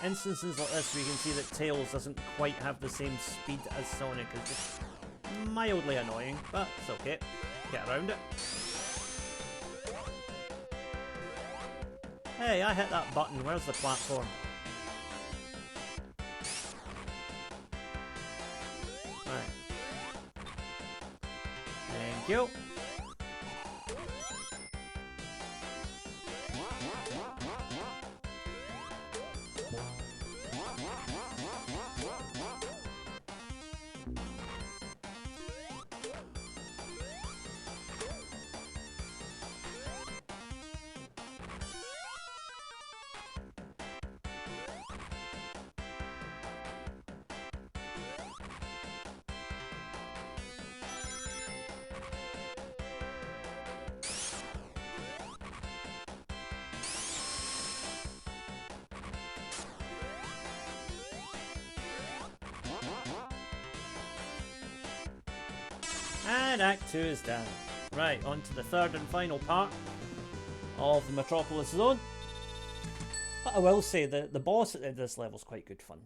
Instances like this, we can see that Tails doesn't quite have the same speed as Sonic. It's just mildly annoying, but it's okay. Get around it. Hey, I hit that button. Where's the platform? Right. Thank you. And Act 2 is done. Right, on to the third and final part of the Metropolis Zone. But I will say that the boss at the end of this level is quite good fun.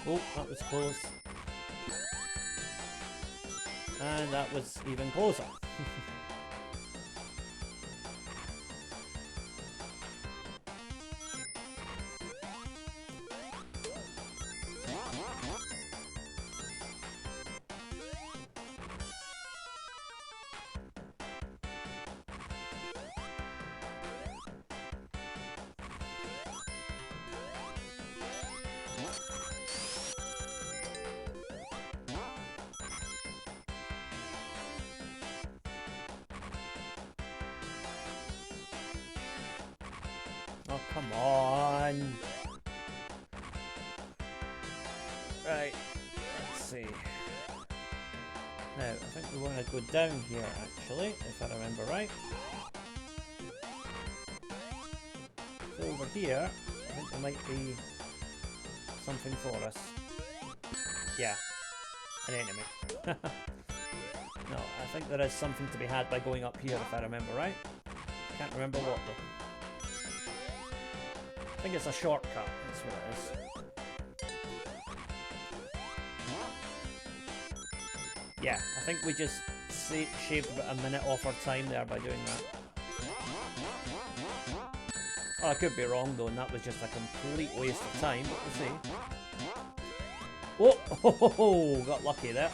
Oh, that was close. And that was even closer. Oh, come on. Right, let's see. Now, I think we want to go down here, actually, if I remember right. So over here, I think there might be something for us. Yeah, an enemy. No, I think there is something to be had by going up here, if I remember right. Can't remember what, though. I think it's a shortcut, that's what it is. Yeah, I think we just shaved about a minute off our time there by doing that. Oh, I could be wrong though, and that was just a complete waste of time, but we'll see. Oh, got lucky there.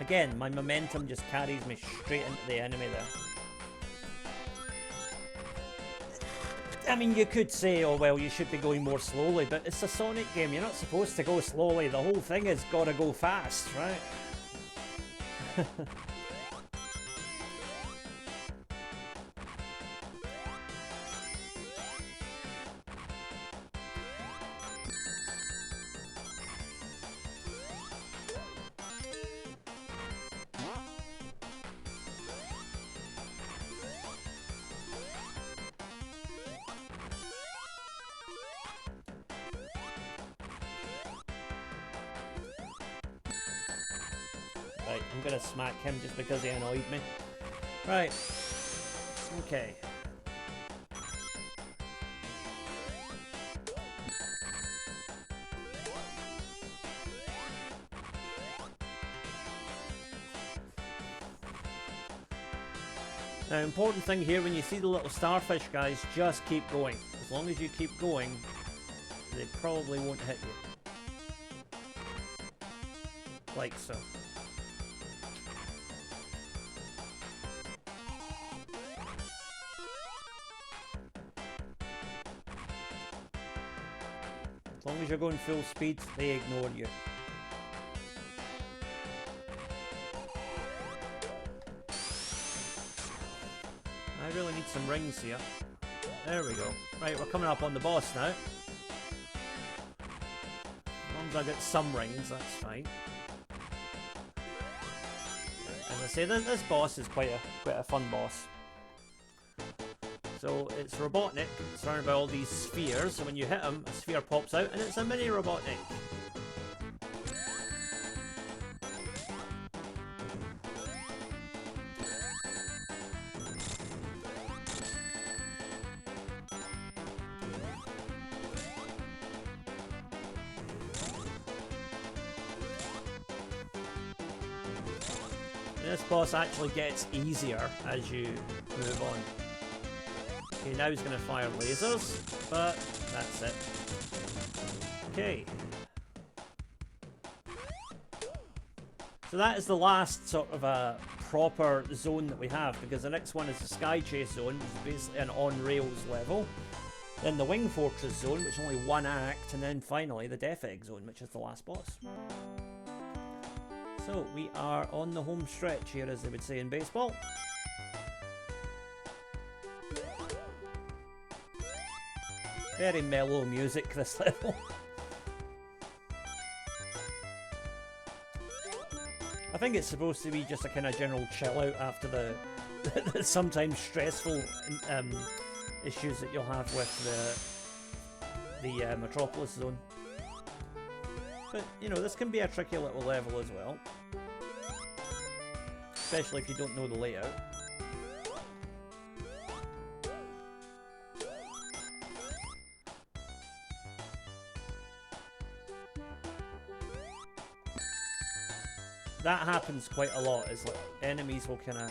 Again, my momentum just carries me straight into the enemy there. I mean, you could say, oh well, you should be going more slowly, but it's a Sonic game, you're not supposed to go slowly, the whole thing has got to go fast, right? Right, I'm gonna smack him just because he annoyed me. Right. Okay. Now, important thing here, when you see the little starfish guys, just keep going. As long as you keep going, they probably won't hit you. Like so. As long as you're going full speed, they ignore you. I really need some rings here. There we go. Right, we're coming up on the boss now. As long as I get some rings, that's fine. As I say, this boss is quite a fun boss. So it's Robotnik, surrounded by all these spheres, so when you hit him, a sphere pops out, and it's a mini Robotnik. This boss actually gets easier as you move on. Okay, now he's going to fire lasers, but that's it. Okay. So that is the last sort of proper zone that we have, because the next one is the Sky Chase zone, which is basically an on-rails level. Then the Wing Fortress zone, which is only one act, and then finally the Death Egg zone, which is the last boss. So we are on the home stretch here, as they would say in baseball. Very mellow music, this level. I think it's supposed to be just a kind of general chill out after the sometimes stressful issues that you'll have with the Metropolis zone. But, you know, this can be a tricky little level as well. Especially if you don't know the layout. That happens quite a lot, is like enemies will kind of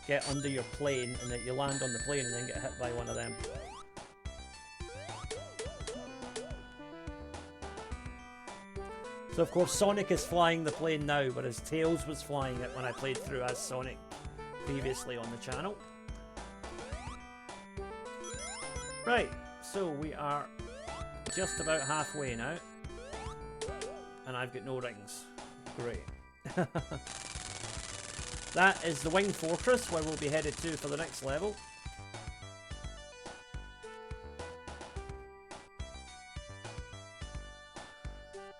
get under your plane and then you land on the plane and then get hit by one of them. So of course Sonic is flying the plane now, whereas Tails was flying it when I played through as Sonic previously on the channel. Right, so we are just about halfway now. And I've got no rings. Great. That is the Wing Fortress, where we'll be headed to for the next level.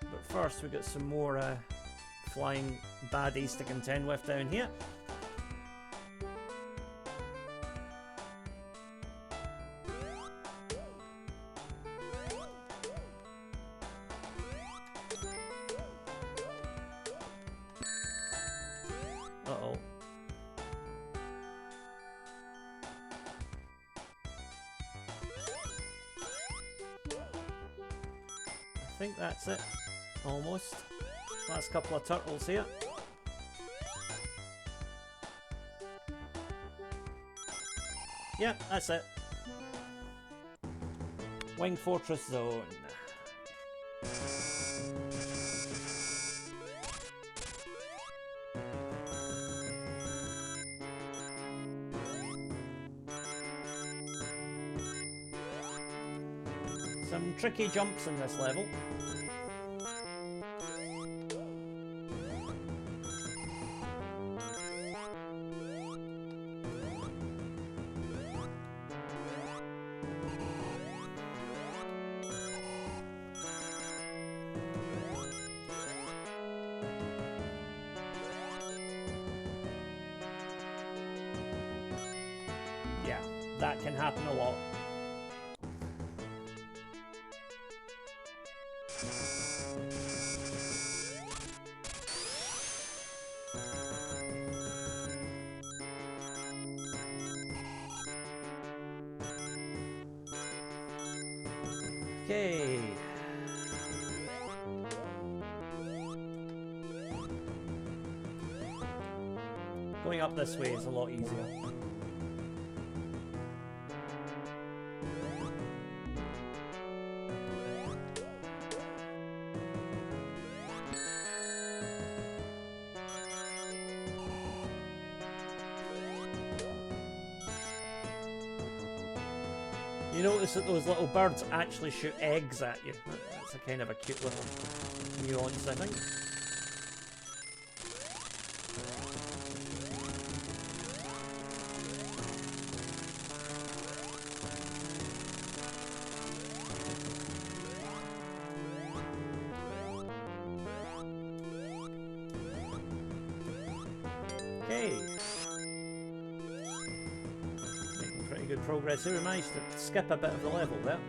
But first we've got some more flying baddies to contend with down here. Uh-oh. I think that's it. Almost. Last couple of turtles here. Yeah, that's it. Wing Fortress Zone. Some tricky jumps in this level. Yeah, that can happen a lot. Okay. Going up this way is a lot easier. You notice that those little birds actually shoot eggs at you. That's a kind of a cute little nuance, I think. Okay. Good progress here. We managed to skip a bit of the level there.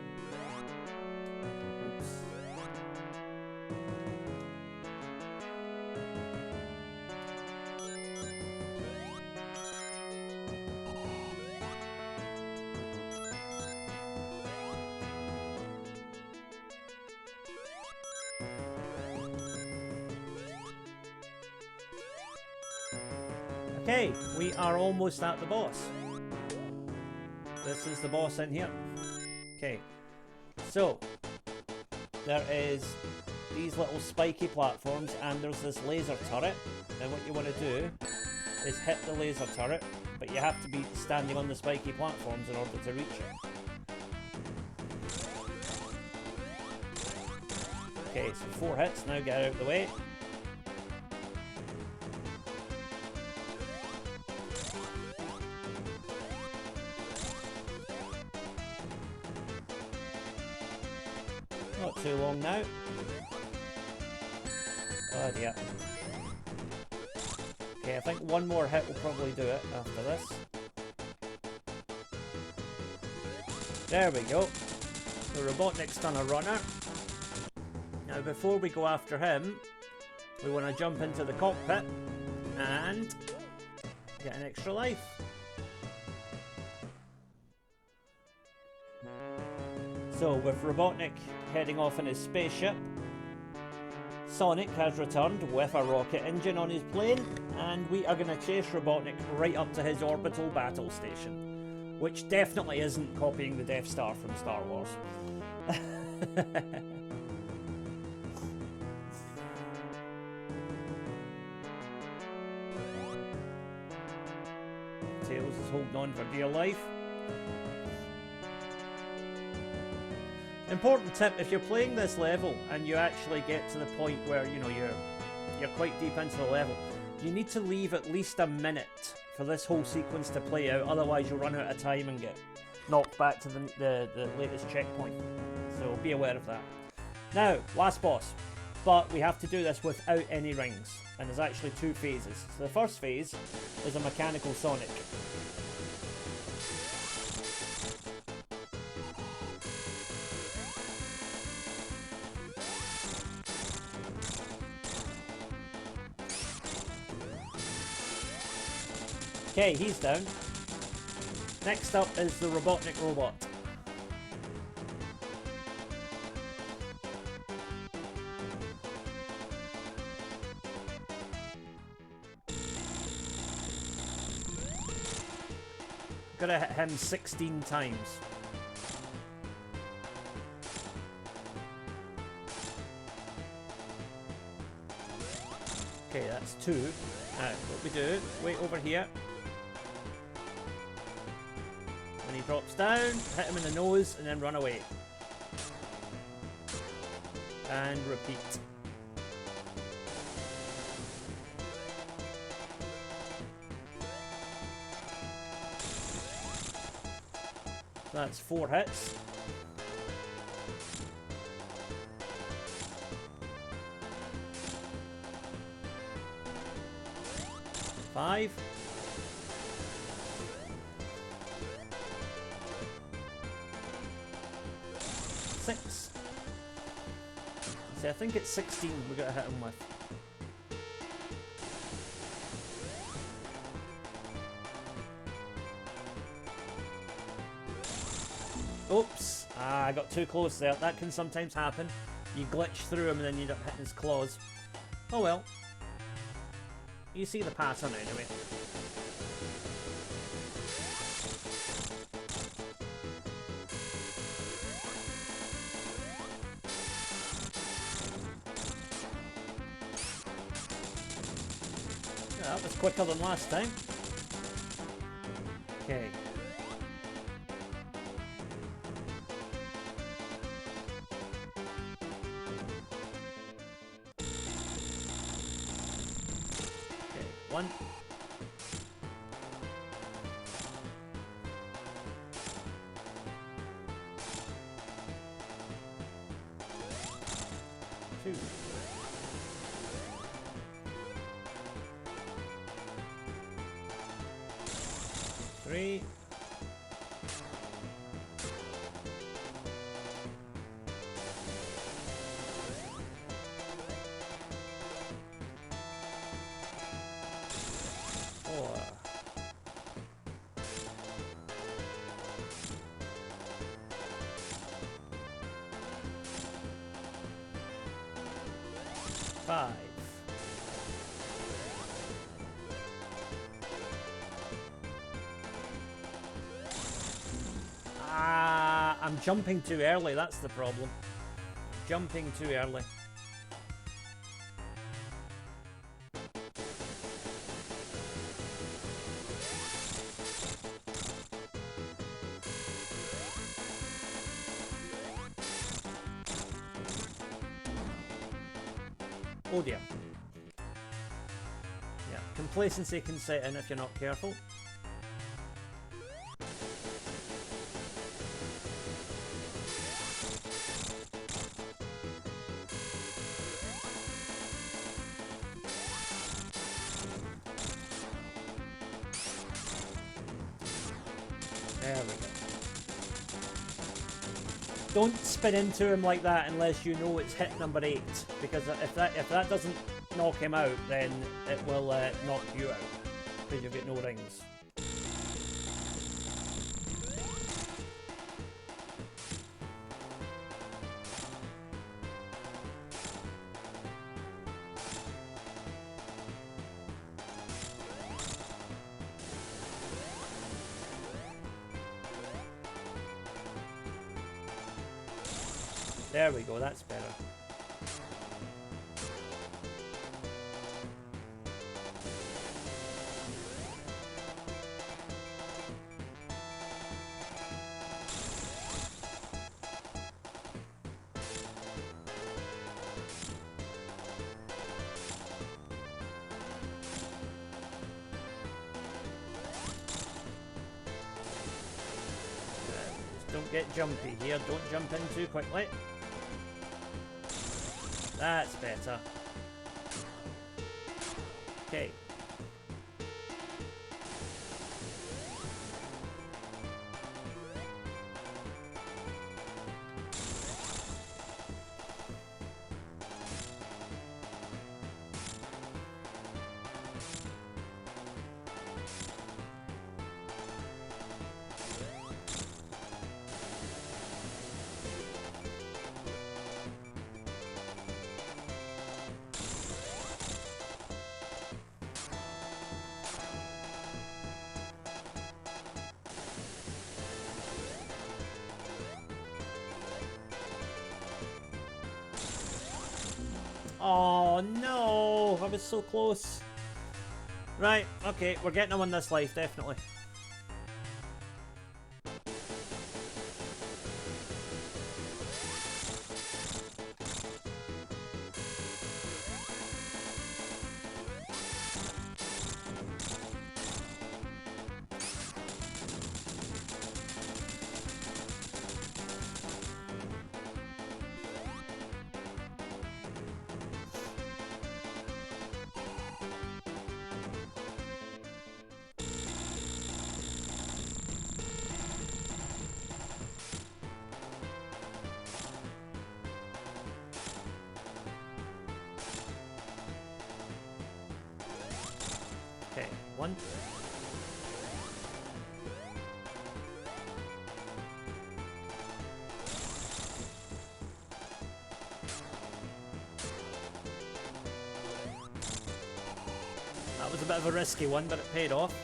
Oops. Okay, we are almost at the boss. This is the boss in here. Okay, so there is these little spiky platforms and there's this laser turret, and what you want to do is hit the laser turret, but you have to be standing on the spiky platforms in order to reach it. Okay, so 4 hits, now get out of the way. Not too long now. Oh dear. Okay, I think one more hit will probably do it after this. There we go. So Robotnik's done a runner. Now before we go after him, we want to jump into the cockpit and get an extra life. So with Robotnik heading off in his spaceship, Sonic has returned with a rocket engine on his plane, and we are going to chase Robotnik right up to his orbital battle station, which definitely isn't copying the Death Star from Star Wars. Tails is holding on for dear life. Important tip, if you're playing this level and you actually get to the point where, you know, you're quite deep into the level, you need to leave at least a minute for this whole sequence to play out, otherwise you'll run out of time and get knocked back to the latest checkpoint. So be aware of that. Now, last boss. But we have to do this without any rings, and there's actually 2 phases. So the first phase is a mechanical Sonic. Okay, he's down. Next up is the Robotnik robot. Gotta hit him 16 times. Okay, that's 2. Now, what we do, wait over here. When he drops down, hit him in the nose and then run away. And repeat. That's 4 hits. Five. 6. See, I think it's 16 we gotta hit him with. Oops. I got too close there. That can sometimes happen. You glitch through him and then you end up hitting his claws. Oh well. You see the pattern anyway. Yeah, that was quicker than last time. Okay. One. Two. 3. 4. 5. I'm jumping too early, that's the problem. Jumping too early. Oh dear. Yeah, complacency can set in if you're not careful. There we go. Don't spin into him like that unless you know it's hit number 8, because if that doesn't knock him out, then it will knock you out, because you've got no rings. There we go, that's better. Just don't get jumpy here, don't jump in too quickly. That's better. Okay. Oh no, I was so close. Right, okay, we're getting him on this life, definitely. Okay, one. That was a bit of a risky one, but it paid off.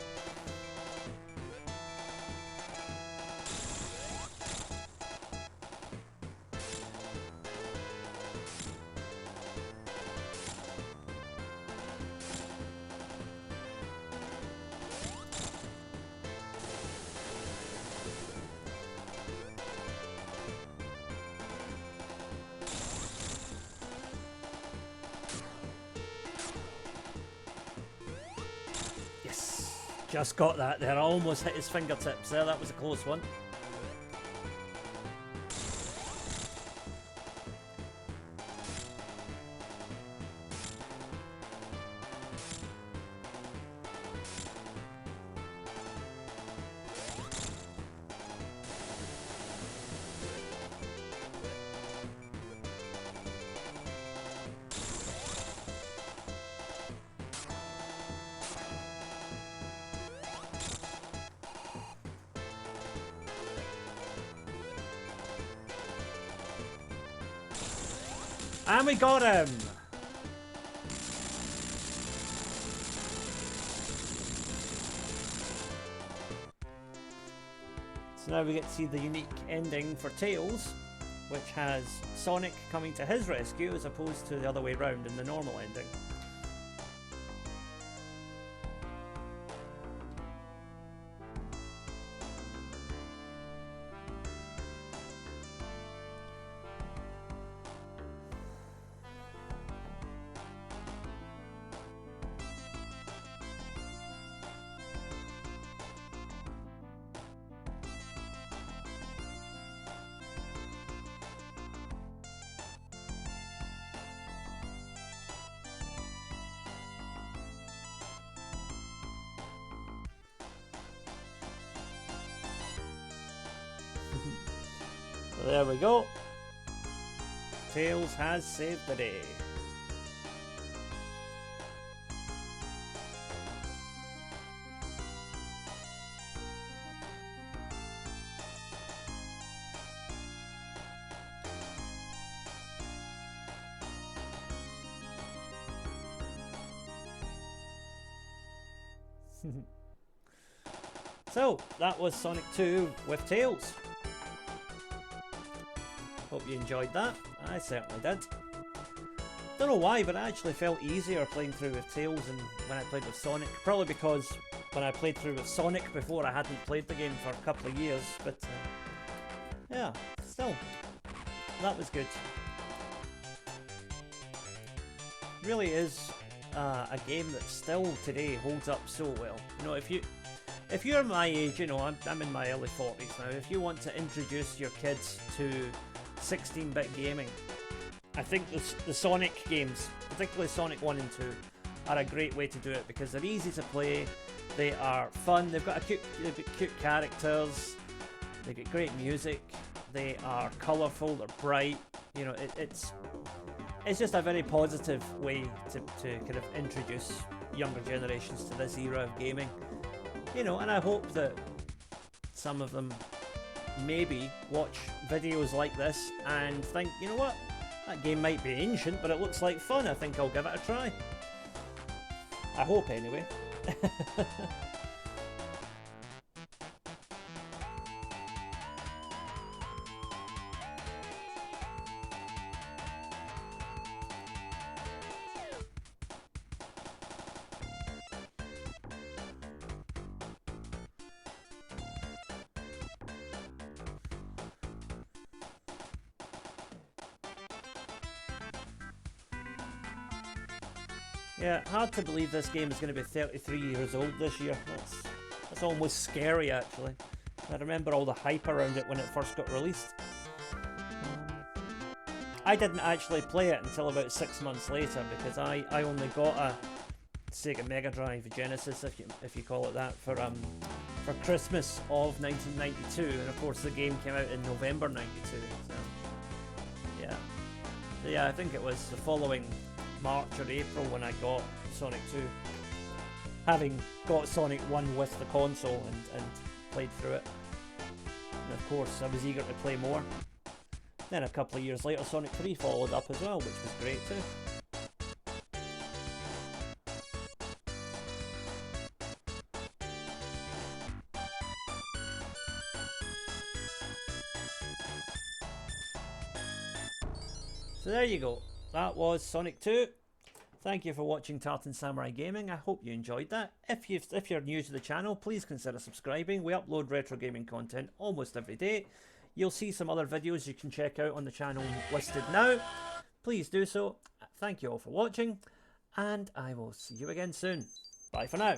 Just got that there. I almost hit his fingertips there. That was a close one. And we got him! So now we get to see the unique ending for Tails, which has Sonic coming to his rescue as opposed to the other way around in the normal ending. So there we go. Tails has saved the day. So, that was Sonic 2 with Tails. Hope you enjoyed that. I certainly did. Don't know why, but I actually felt easier playing through with Tails than when I played with Sonic. Probably because when I played through with Sonic before, I hadn't played the game for a couple of years. But yeah, still, that was good. Really is a game that still today holds up so well. You know, if you're my age, you know, I'm in my early 40s now. If you want to introduce your kids to 16-bit gaming, I think the Sonic games, particularly Sonic 1 and 2, are a great way to do it because they're easy to play, they are fun, they've got cute characters, they get great music, they are colourful, they're bright. You know, it's just a very positive way to kind of introduce younger generations to this era of gaming. You know, and I hope that some of them maybe watch videos like this and think, you know what, that game might be ancient, but it looks like fun. I think I'll give it a try. I hope anyway. Yeah, hard to believe this game is going to be 33 years old this year. That's almost scary, actually. I remember all the hype around it when it first got released. I didn't actually play it until about 6 months later because I only got a Sega Mega Drive Genesis, if you call it that, for Christmas of 1992, and of course the game came out in November 92. So yeah, I think it was the following March or April when I got Sonic 2, having got Sonic 1 with the console and played through it. And of course I was eager to play more. Then a couple of years later Sonic 3 followed up as well, which was great too. So there you go. That was Sonic 2. Thank you for watching Tartan Samurai Gaming. I hope you enjoyed that. If you're new to the channel, please consider subscribing. We upload retro gaming content almost every day. You'll see some other videos you can check out on the channel listed now. Please do so. Thank you all for watching, and I will see you again soon. Bye for now.